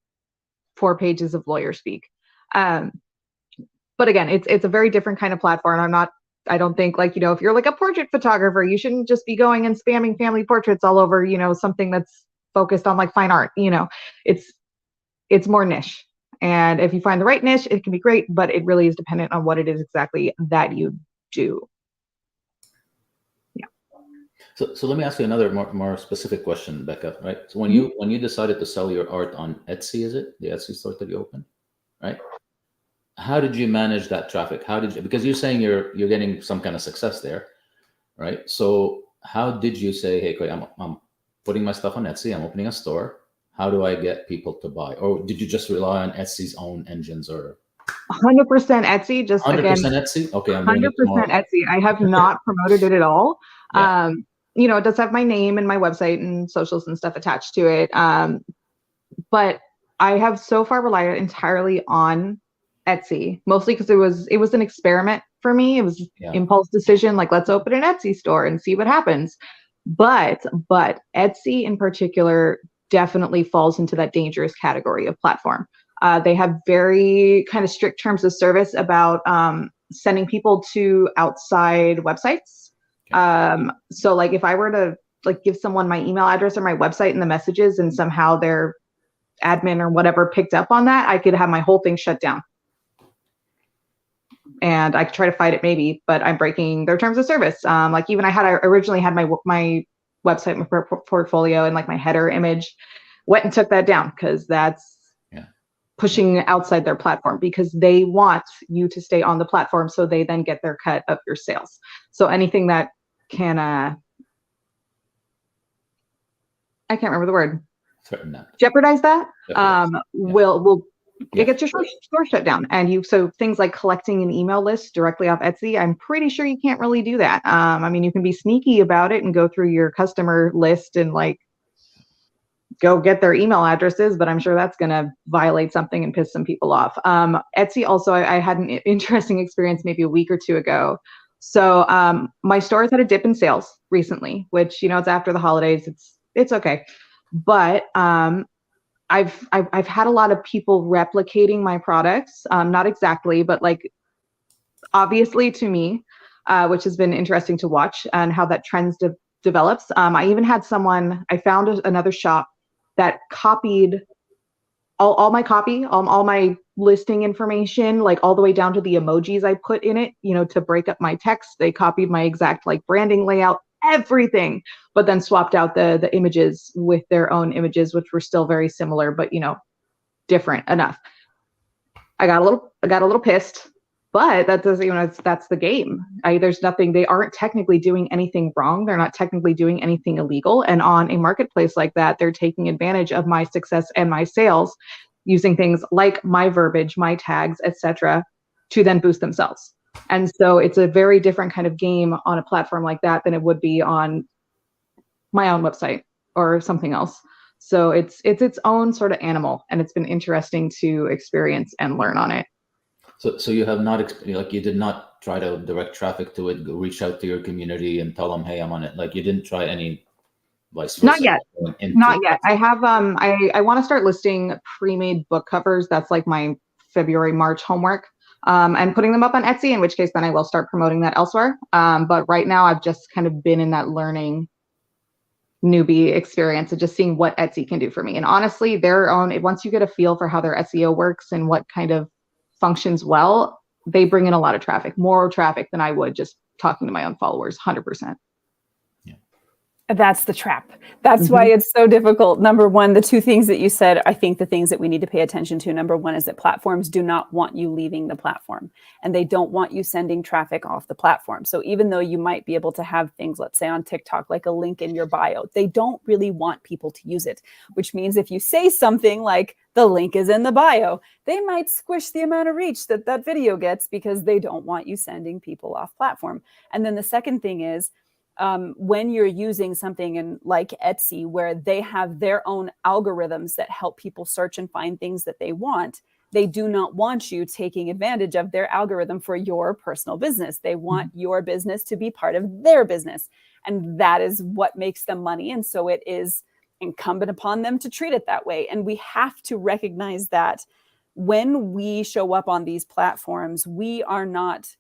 4 pages of lawyer speak. But again, it's a very different kind of platform. I don't think, like, you know, if you're like a portrait photographer, you shouldn't just be going and spamming family portraits all over, you know, something that's focused on like fine art. You know, it's more niche. And if you find the right niche, it can be great, but it really is dependent on what it is exactly that you do. Yeah. So let me ask you another more specific question, Becca. Right. So when you decided to sell your art on Etsy, is it the Etsy store that you opened, right? How did you manage that traffic? How did you, because you're saying you're getting some kind of success there, right? So how did you say, hey, okay, I'm putting my stuff on Etsy, I'm opening a store. How do I get people to buy? Or did you just rely on Etsy's own engines? Or 100% Etsy, just 100% again, Etsy? Okay, I'm 100% Etsy. I have not promoted it at all. Yeah. You know, it does have my name and my website and socials and stuff attached to it. But I have so far relied entirely on Etsy, mostly because it was an experiment for me. It was impulse decision, like, let's open an Etsy store and see what happens. But Etsy in particular definitely falls into that dangerous category of platform. They have very kind of strict terms of service about sending people to outside websites. Okay. So like if I were to like give someone my email address or my website in the messages and somehow their admin or whatever picked up on that, I could have my whole thing shut down. And I could try to fight it maybe, but I'm breaking their terms of service. Like even I originally had my website, my portfolio, and like my header image, went and took that down because that's pushing outside their platform, because they want you to stay on the platform, so they then get their cut of your sales. So anything that can, I can't remember the word. Jeopardize that. Will it gets your store shut down. And so things like collecting an email list directly off Etsy, I'm pretty sure you can't really do that. I mean, you can be sneaky about it and go through your customer list and like go get their email addresses, but I'm sure that's going to violate something and piss some people off. Etsy also, I had an interesting experience maybe a week or two ago. So my store has had a dip in sales recently, which, you know, it's after the holidays. It's okay. But I've had a lot of people replicating my products, not exactly, but like obviously to me, which has been interesting to watch and how that trends develops. I even had I found another shop that copied all my listing information, like all the way down to the emojis I put in it, you know, to break up my text. They copied my exact like branding layout, everything, but then swapped out the images with their own images, which were still very similar, but, you know, different enough. I got a little pissed. But that doesn't, that's the game. There's nothing, they aren't technically doing anything wrong. They're not technically doing anything illegal. And on a marketplace like that, they're taking advantage of my success and my sales using things like my verbiage, my tags, etc., to then boost themselves. And so it's a very different kind of game on a platform like that than it would be on my own website or something else. So it's its own sort of animal, and it's been interesting to experience and learn on it. So you have not like you did not try to direct traffic to it, reach out to your community and tell them, hey, I'm on it. Like you didn't try any vice versa. Not yet. Not yet. I have I want to start listing pre-made book covers. That's like my February, March homework. And putting them up on Etsy, in which case then I will start promoting that elsewhere. But right now I've just kind of been in that learning newbie experience of just seeing what Etsy can do for me. And honestly, once you get a feel for how their SEO works and what kind of functions well, they bring in a lot of traffic, more traffic than I would just talking to my own followers, 100%. That's the trap. That's why it's so difficult. Number one, the two things that you said, I think the things that we need to pay attention to. Number one is that platforms do not want you leaving the platform, and they don't want you sending traffic off the platform. So even though you might be able to have things, let's say on TikTok, like a link in your bio, they don't really want people to use it, which means if you say something like the link is in the bio, they might squish the amount of reach that that video gets because they don't want you sending people off platform. And then the second thing is, when you're using something like Etsy, where they have their own algorithms that help people search and find things that they want, they do not want you taking advantage of their algorithm for your personal business. They want your business to be part of their business. And that is what makes them money. And so it is incumbent upon them to treat it that way. And we have to recognize that when we show up on these platforms, we are not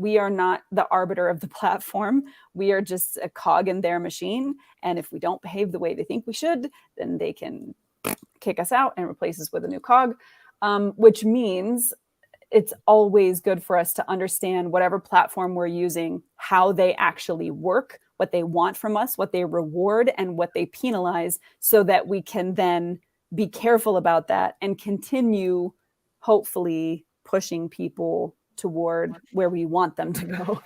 the arbiter of the platform. We are just a cog in their machine. And if we don't behave the way they think we should, then they can kick us out and replace us with a new cog, which means it's always good for us to understand whatever platform we're using, how they actually work, what they want from us, what they reward, and what they penalize, so that we can then be careful about that and continue, hopefully, pushing people toward where we want them to go.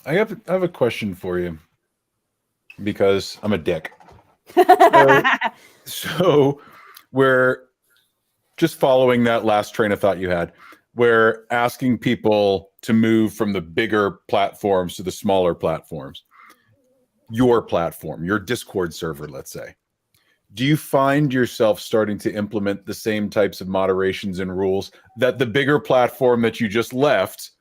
I have a question for you, because I'm a dick. So we're just following that last train of thought you had. We're asking people to move from the bigger platforms to the smaller platforms. Your platform, your Discord server, let's say. Do you find yourself starting to implement the same types of moderations and rules that the bigger platform that you just left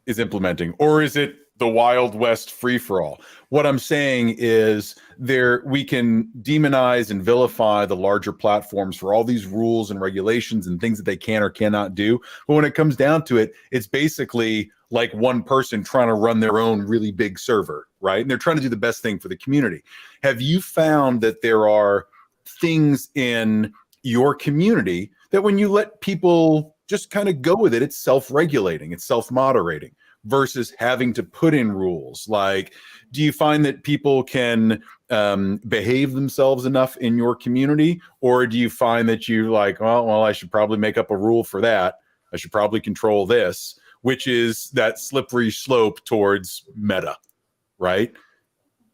is implementing? Or is it the Wild West free-for-all? What I'm saying is we can demonize and vilify the larger platforms for all these rules and regulations and things that they can or cannot do. But when it comes down to it, it's basically like one person trying to run their own really big server, right? And they're trying to do the best thing for the community. Have you found that there are things in your community that when you let people just kind of go with it, it's self-regulating, it's self-moderating, versus having to put in rules? Like, do you find that people can behave themselves enough in your community? Or do you find that you like, well, I should probably make up a rule for that. I should probably control this, which is that slippery slope towards meta, right?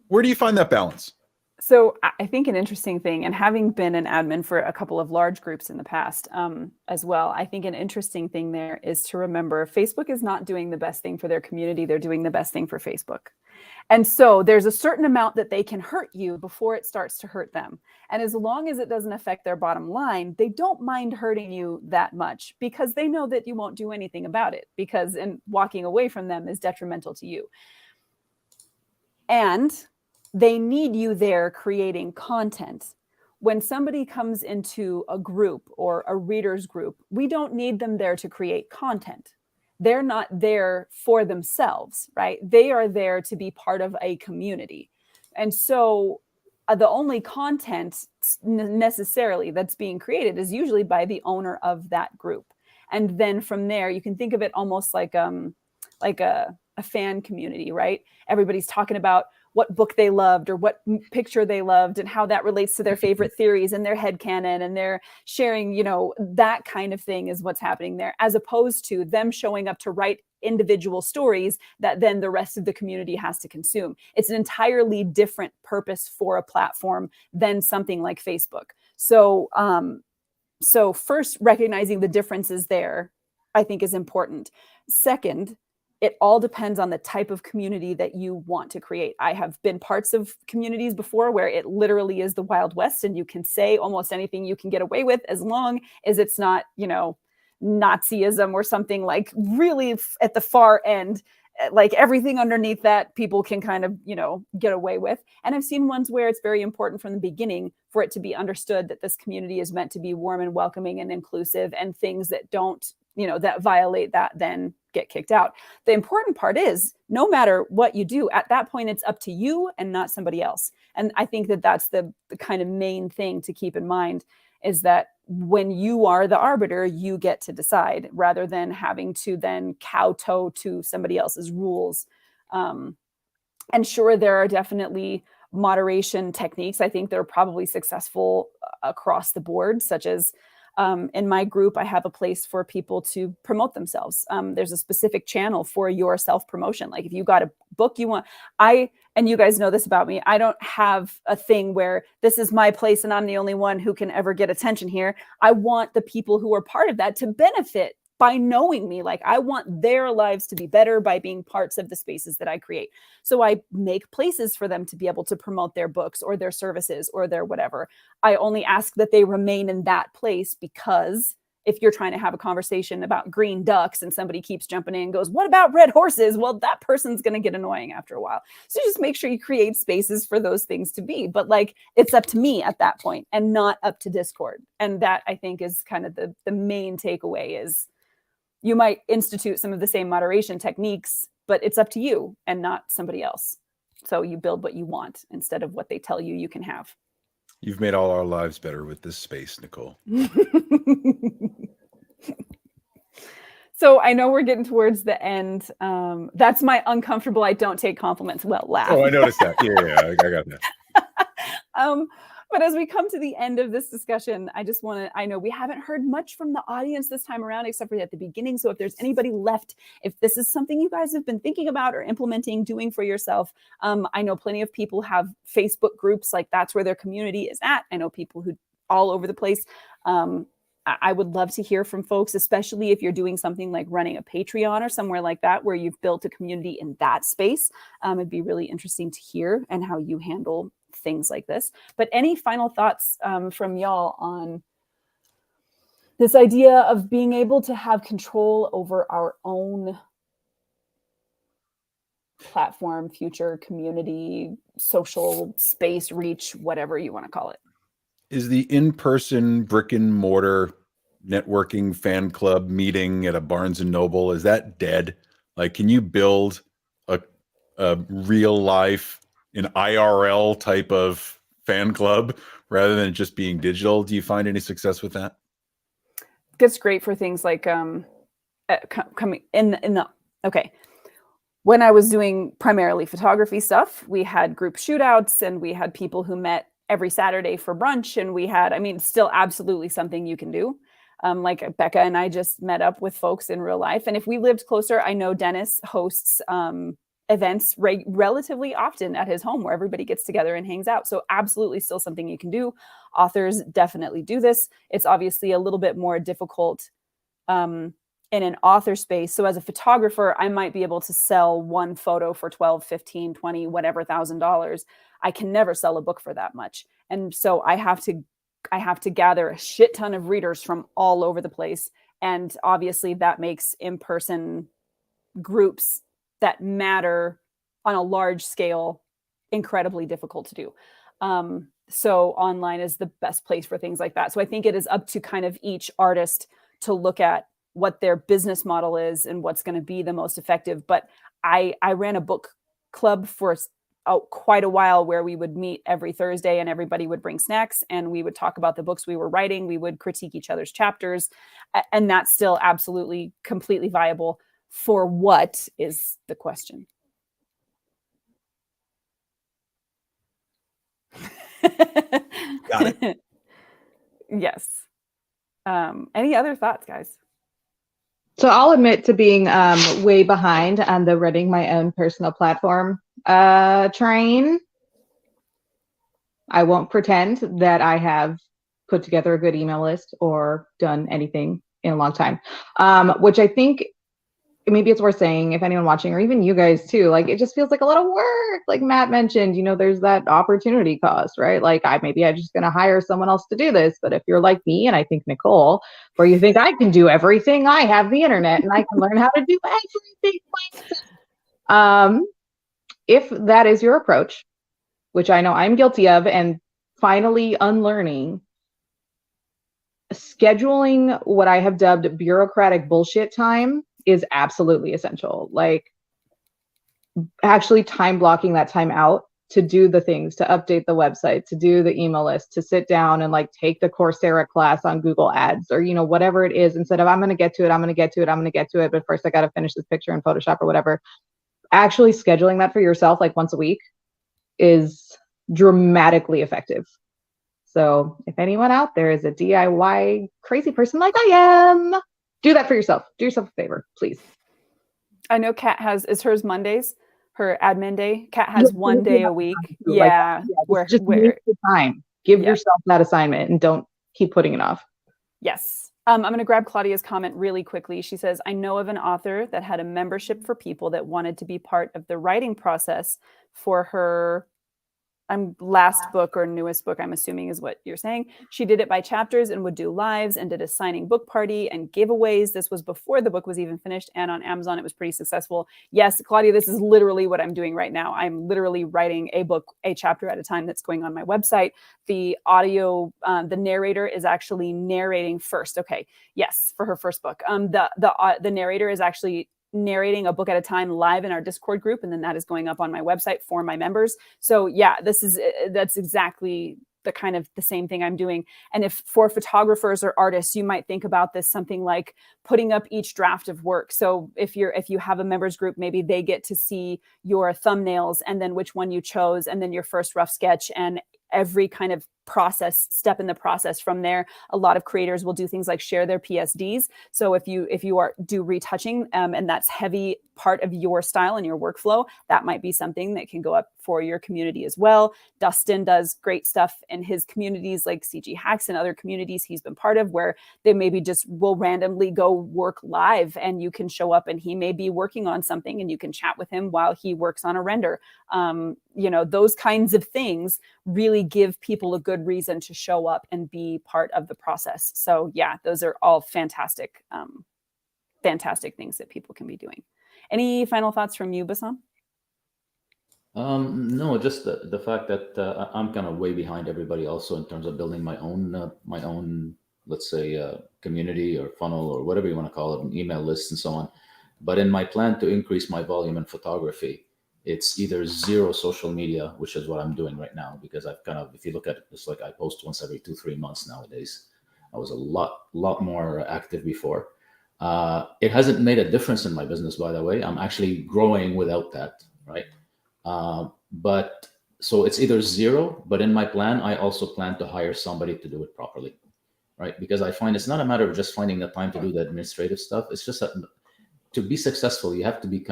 Where do you find that balance? So I think an interesting thing, and having been an admin for a couple of large groups in the past as well, I think an interesting thing there is to remember Facebook is not doing the best thing for their community. They're doing the best thing for Facebook. And so there's a certain amount that they can hurt you before it starts to hurt them. And as long as it doesn't affect their bottom line, they don't mind hurting you that much, because they know that you won't do anything about it, because walking away from them is detrimental to you. And they need you there creating content. When somebody comes into a group or a readers group, we don't need them there to create content. They're not there for themselves, right? They are there to be part of a community. And so the only content necessarily that's being created is usually by the owner of that group. And then from there, you can think of it almost like a fan community, right? Everybody's talking about what book they loved or what picture they loved and how that relates to their favorite theories and their headcanon, and they're sharing, that kind of thing is what's happening there, as opposed to them showing up to write individual stories that then the rest of the community has to consume. It's an entirely different purpose for a platform than something like Facebook. So first, recognizing the differences there, I think, is important. Second, it all depends on the type of community that you want to create. I have been parts of communities before where it literally is the Wild West, and you can say almost anything you can get away with as long as it's not, Nazism or something like really at the far end. Like everything underneath that people can kind of, get away with. And I've seen ones where it's very important from the beginning for it to be understood that this community is meant to be warm and welcoming and inclusive, and things that don't, that violate that then get kicked out. The important part is no matter what you do, at that point, it's up to you and not somebody else. And I think that that's the kind of main thing to keep in mind, is that when you are the arbiter, you get to decide rather than having to then kowtow to somebody else's rules. And sure, there are definitely moderation techniques. I think they're probably successful across the board, such as in my group, I have a place for people to promote themselves. There's a specific channel for your self-promotion. Like if you got a book you want, and you guys know this about me, I don't have a thing where this is my place and I'm the only one who can ever get attention here. I want the people who are part of that to benefit by knowing me. Like I want their lives to be better by being parts of the spaces that I create. So I make places for them to be able to promote their books or their services or their whatever. I only ask that they remain in that place, because if you're trying to have a conversation about green ducks and somebody keeps jumping in and goes, what about red horses? Well, that person's going to get annoying after a while. So just make sure you create spaces for those things to be. But like, it's up to me at that point and not up to Discord. And that, I think, is kind of the main takeaway is, you might institute some of the same moderation techniques, but it's up to you and not somebody else. So you build what you want instead of what they tell you can have. You've made all our lives better with this space, Nicole. So I know we're getting towards the end. That's my uncomfortable, I don't take compliments well laugh. Oh, I noticed that. Yeah, I got that. But as we come to the end of this discussion, I know we haven't heard much from the audience this time around, except for at the beginning. So if there's anybody left, if this is something you guys have been thinking about or implementing, doing for yourself, I know plenty of people have Facebook groups, like that's where their community is at. I know people who all over the place. I would love to hear from folks, especially if you're doing something like running a Patreon or somewhere like that, where you've built a community in that space. It'd be really interesting to hear and how you handle things like this. But any final thoughts from y'all on this idea of being able to have control over our own platform, future, community, social space, reach, whatever you want to call it? Is the in-person brick and mortar networking fan club meeting at a Barnes and Noble, is that dead? Like, can you build a real life, an IRL type of fan club rather than just being digital? Do you find any success with that? It's great for things like coming in the okay. When I was doing primarily photography stuff, we had group shootouts and we had people who met every Saturday for brunch. And we had, still absolutely something you can do. Like Becca and I just met up with folks in real life. And if we lived closer, I know Dennis hosts events relatively often at his home where everybody gets together and hangs out. So absolutely still something you can do. Authors definitely do this. It's obviously a little bit more difficult in an author space. So as a photographer, I might be able to sell one photo for 12, 15, 20, whatever $1,000. I can never sell a book for that much. And so I have to gather a shit ton of readers from all over the place. And obviously that makes in-person groups that matter on a large scale incredibly difficult to do. So online is the best place for things like that. So I think it is up to kind of each artist to look at what their business model is and what's going to be the most effective. But I ran a book club for quite a while where we would meet every Thursday and everybody would bring snacks and we would talk about the books we were writing. We would critique each other's chapters. And that's still absolutely completely viable. For what is the question? Got it. Yes. Any other thoughts, guys? So I'll admit to being way behind on the running my own personal platform train. I won't pretend that I have put together a good email list or done anything in a long time, which I think maybe it's worth saying if anyone watching or even you guys too, like it just feels like a lot of work. Like Matt mentioned, there's that opportunity cost, right? Like I'm just going to hire someone else to do this. But if you're like me, and I think Nicole, where you think I can do everything, I have the internet and I can learn how to do everything myself. If that is your approach, which I know I'm guilty of, and finally unlearning, scheduling what I have dubbed bureaucratic bullshit time is absolutely essential. Like actually time blocking that time out to do the things, to update the website, to do the email list, to sit down and like take the Coursera class on Google Ads or, whatever it is, instead of I'm going to get to it. But first I got to finish this picture in Photoshop or whatever. Actually scheduling that for yourself like once a week is dramatically effective. So if anyone out there is a DIY crazy person like I am, do that for yourself. Do yourself a favor, please. I know Kat is hers Mondays, her admin day. Kat has one day a week. Yeah. Where make the time. Give yourself that assignment and don't keep putting it off. Yes. I'm going to grab Claudia's comment really quickly. She says, I know of an author that had a membership for people that wanted to be part of the writing process for her last book or newest book, I'm assuming is what you're saying. She did it by chapters and would do lives and did a signing book party and giveaways. This was before the book was even finished, and on Amazon it was pretty successful. Yes, Claudia, this is literally what I'm doing right now. I'm literally writing a book, a chapter at a time, that's going on my website. The audio, the narrator is actually narrating first. Okay, yes, for her first book. The narrator is actually narrating a book at a time live in our Discord group, and then that is going up on my website for my members. So yeah, that's exactly the same thing I'm doing. And if for photographers or artists, you might think about this something like putting up each draft of work. So if you have a members group, maybe they get to see your thumbnails and then which one you chose, and then your first rough sketch and every kind of step in the process from there. A lot of creators will do things like share their PSDs. So if you do retouching and that's heavy part of your style and your workflow, that might be something that can go up for your community as well. Dustin does great stuff in his communities like CG Hacks and other communities he's been part of, where they maybe just will randomly go work live and you can show up and he may be working on something and you can chat with him while he works on a render. Those kinds of things really give people a good reason to show up and be part of the process. So yeah, those are all fantastic things that people can be doing. Any final thoughts from you, Bassam? No, just the fact that I'm kind of way behind everybody also in terms of building my own, let's say, community or funnel or whatever you want to call it, an email list and so on. But in my plan to increase my volume in photography, it's either zero social media, which is what I'm doing right now, because I've if you look at it, it's like I post once every 2-3 months nowadays. I was a lot more active before. It hasn't made a difference in my business, by the way. I'm actually growing without that, right? But so it's either zero, but in my plan, I also plan to hire somebody to do it properly, right? Because I find it's not a matter of just finding the time to do the administrative stuff. It's just that to be successful, you have to be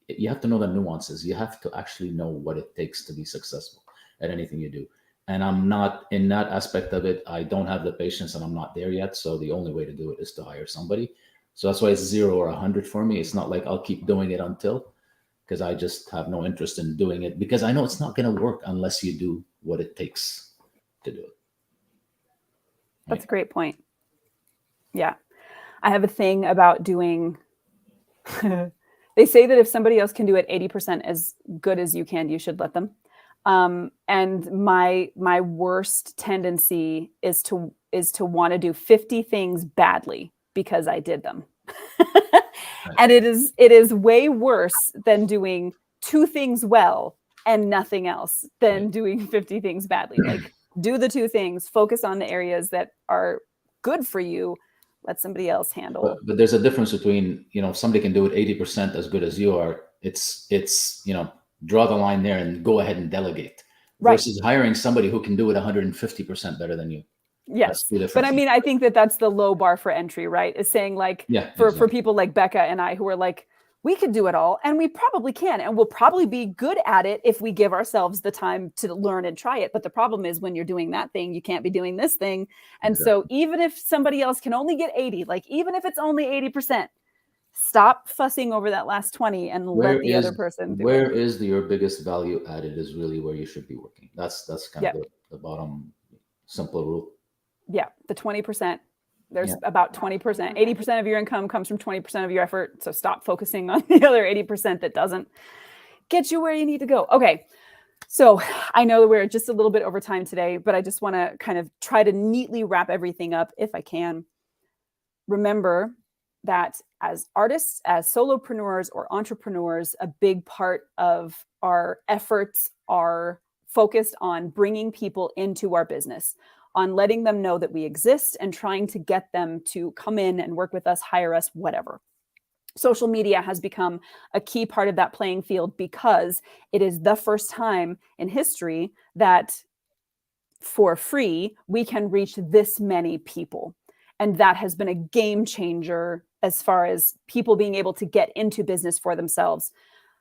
you have to know the nuances. You have to actually know what it takes to be successful at anything you do. And I'm not in that aspect of it. I don't have the patience and I'm not there yet. So the only way to do it is to hire somebody. So that's why it's 0 or 100 for me. It's not like I'll keep doing it until, because I just have no interest in doing it, because I know it's not going to work unless you do what it takes to do it. Right? That's a great point. Yeah. I have a thing about doing, they say that if somebody else can do it 80% as good as you can, you should let them. And my worst tendency is to want to do 50 things badly because I did them. And it is way worse than doing 2 things well and nothing else than doing 50 things badly. Like, do the 2 things, focus on the areas that are good for you, let somebody else handle. But there's a difference between, if somebody can do it 80% as good as you are, it's draw the line there and go ahead and delegate. Right. versus hiring somebody who can do it 150% better than you. Yes. Two different But I things. mean, I think that that's the low bar for entry, right? Is saying like, Yeah, for exactly. people like Becca and I who are like, we could do it all, and we probably can, and we'll probably be good at it if we give ourselves the time to learn and try it. But the problem is when you're doing that thing, you can't be doing this thing. And Exactly. so even if somebody else can only get 80, like even if it's only 80%, stop fussing over that last 20 and let the other person do it. Where is your biggest value added is really where you should be working. That's kind Yep. of the bottom simple rule. Yeah, the 20%. There's Yeah. about 20%. 80% of your income comes from 20% of your effort. So stop focusing on the other 80% that doesn't get you where you need to go. Okay. So I know that we're just a little bit over time today, but I just want to kind of try to neatly wrap everything up if I can. Remember that as artists, as solopreneurs or entrepreneurs, a big part of our efforts are focused on bringing people into our business, on letting them know that we exist and trying to get them to come in and work with us, hire us, whatever. Social media has become a key part of that playing field because it is the first time in history that for free, we can reach this many people. And that has been a game changer as far as people being able to get into business for themselves.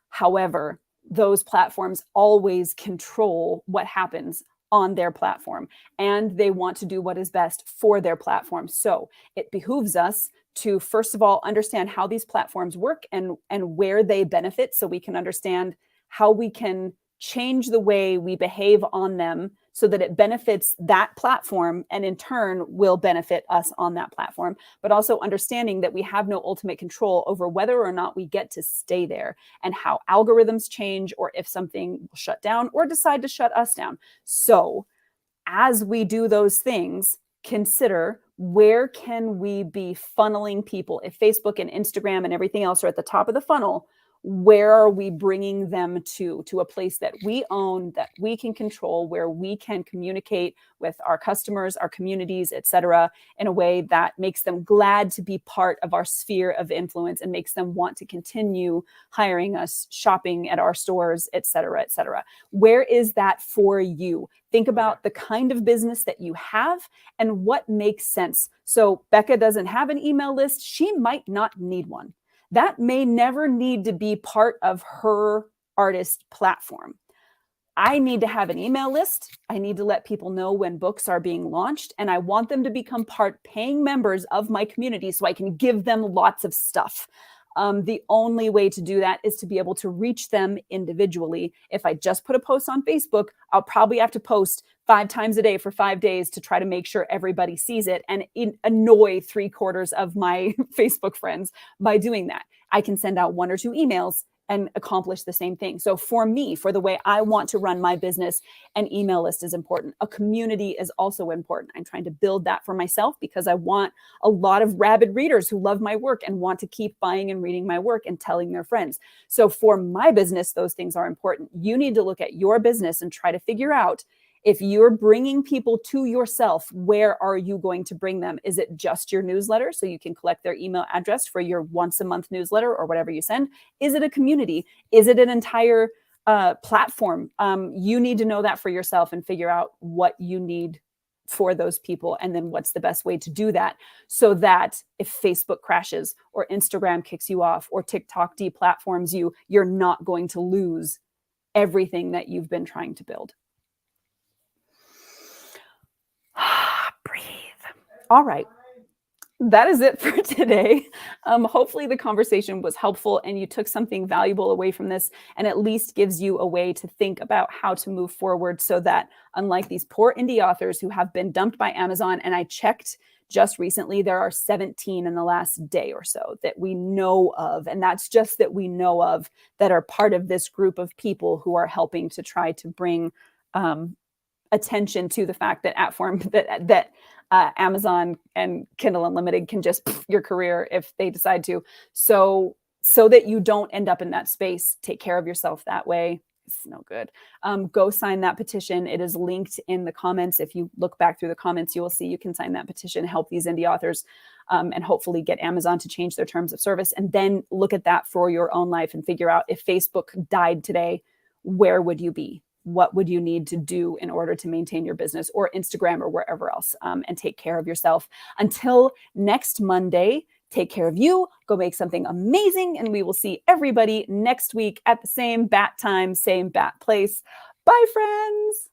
However, those platforms always control what happens on their platform, and they want to do what is best for their platform. So it behooves us to, first of all, understand how these platforms work and where they benefit, so we can understand how we can change the way we behave on them so that it benefits that platform and in turn will benefit us on that platform, but also understanding that we have no ultimate control over whether or not we get to stay there and how algorithms change or if something will shut down or decide to shut us down. So as we do those things, consider where can we be funneling people? If Facebook and Instagram and everything else are at the top of the funnel, where are we bringing them to a place that we own, that we can control, where we can communicate with our customers, our communities, et cetera, in a way that makes them glad to be part of our sphere of influence and makes them want to continue hiring us, shopping at our stores, et cetera, et cetera. Where is that for you? Think about the kind of business that you have and what makes sense. So Becca doesn't have an email list. She might not need one. That may never need to be part of her artist platform. I need to have an email list. I need to let people know when books are being launched, and I want them to become paying members of my community so I can give them lots of stuff. The only way to do that is to be able to reach them individually. If I just put a post on Facebook, I'll probably have to post 5 times a day for 5 days to try to make sure everybody sees it and annoy 3/4 of my Facebook friends by doing that. I can send out 1 or 2 emails and accomplish the same thing. So for me, for the way I want to run my business, an email list is important. A community is also important. I'm trying to build that for myself because I want a lot of rabid readers who love my work and want to keep buying and reading my work and telling their friends. So for my business, those things are important. You need to look at your business and try to figure out, if you're bringing people to yourself, where are you going to bring them? Is it just your newsletter so you can collect their email address for your once a month newsletter or whatever you send? Is it a community? Is it an entire platform? You need to know that for yourself and figure out what you need for those people, and then what's the best way to do that so that if Facebook crashes or Instagram kicks you off or TikTok deplatforms you, you're not going to lose everything that you've been trying to build. Breathe. All right. That is it for today. Hopefully the conversation was helpful and you took something valuable away from this, and at least gives you a way to think about how to move forward so that, unlike these poor indie authors who have been dumped by Amazon, and I checked just recently, there are 17 in the last day or so that we know of, and that's just that we know of, that are part of this group of people who are helping to try to bring attention to the fact that Amazon and Kindle Unlimited can just your career if they decide to. So that you don't end up in that space, take care of yourself that way. It's no good. Go sign that petition. It is linked in the comments. If you look back through the comments, you will see you can sign that petition, help these indie authors, and hopefully get Amazon to change their terms of service. And then look at that for your own life and figure out, if Facebook died today, where would you be? what would you need to do in order to maintain your business, or Instagram, or wherever else, and take care of yourself. Until next Monday, take care of you, go make something amazing, and we will see everybody next week at the same bat time, same bat place. Bye, friends.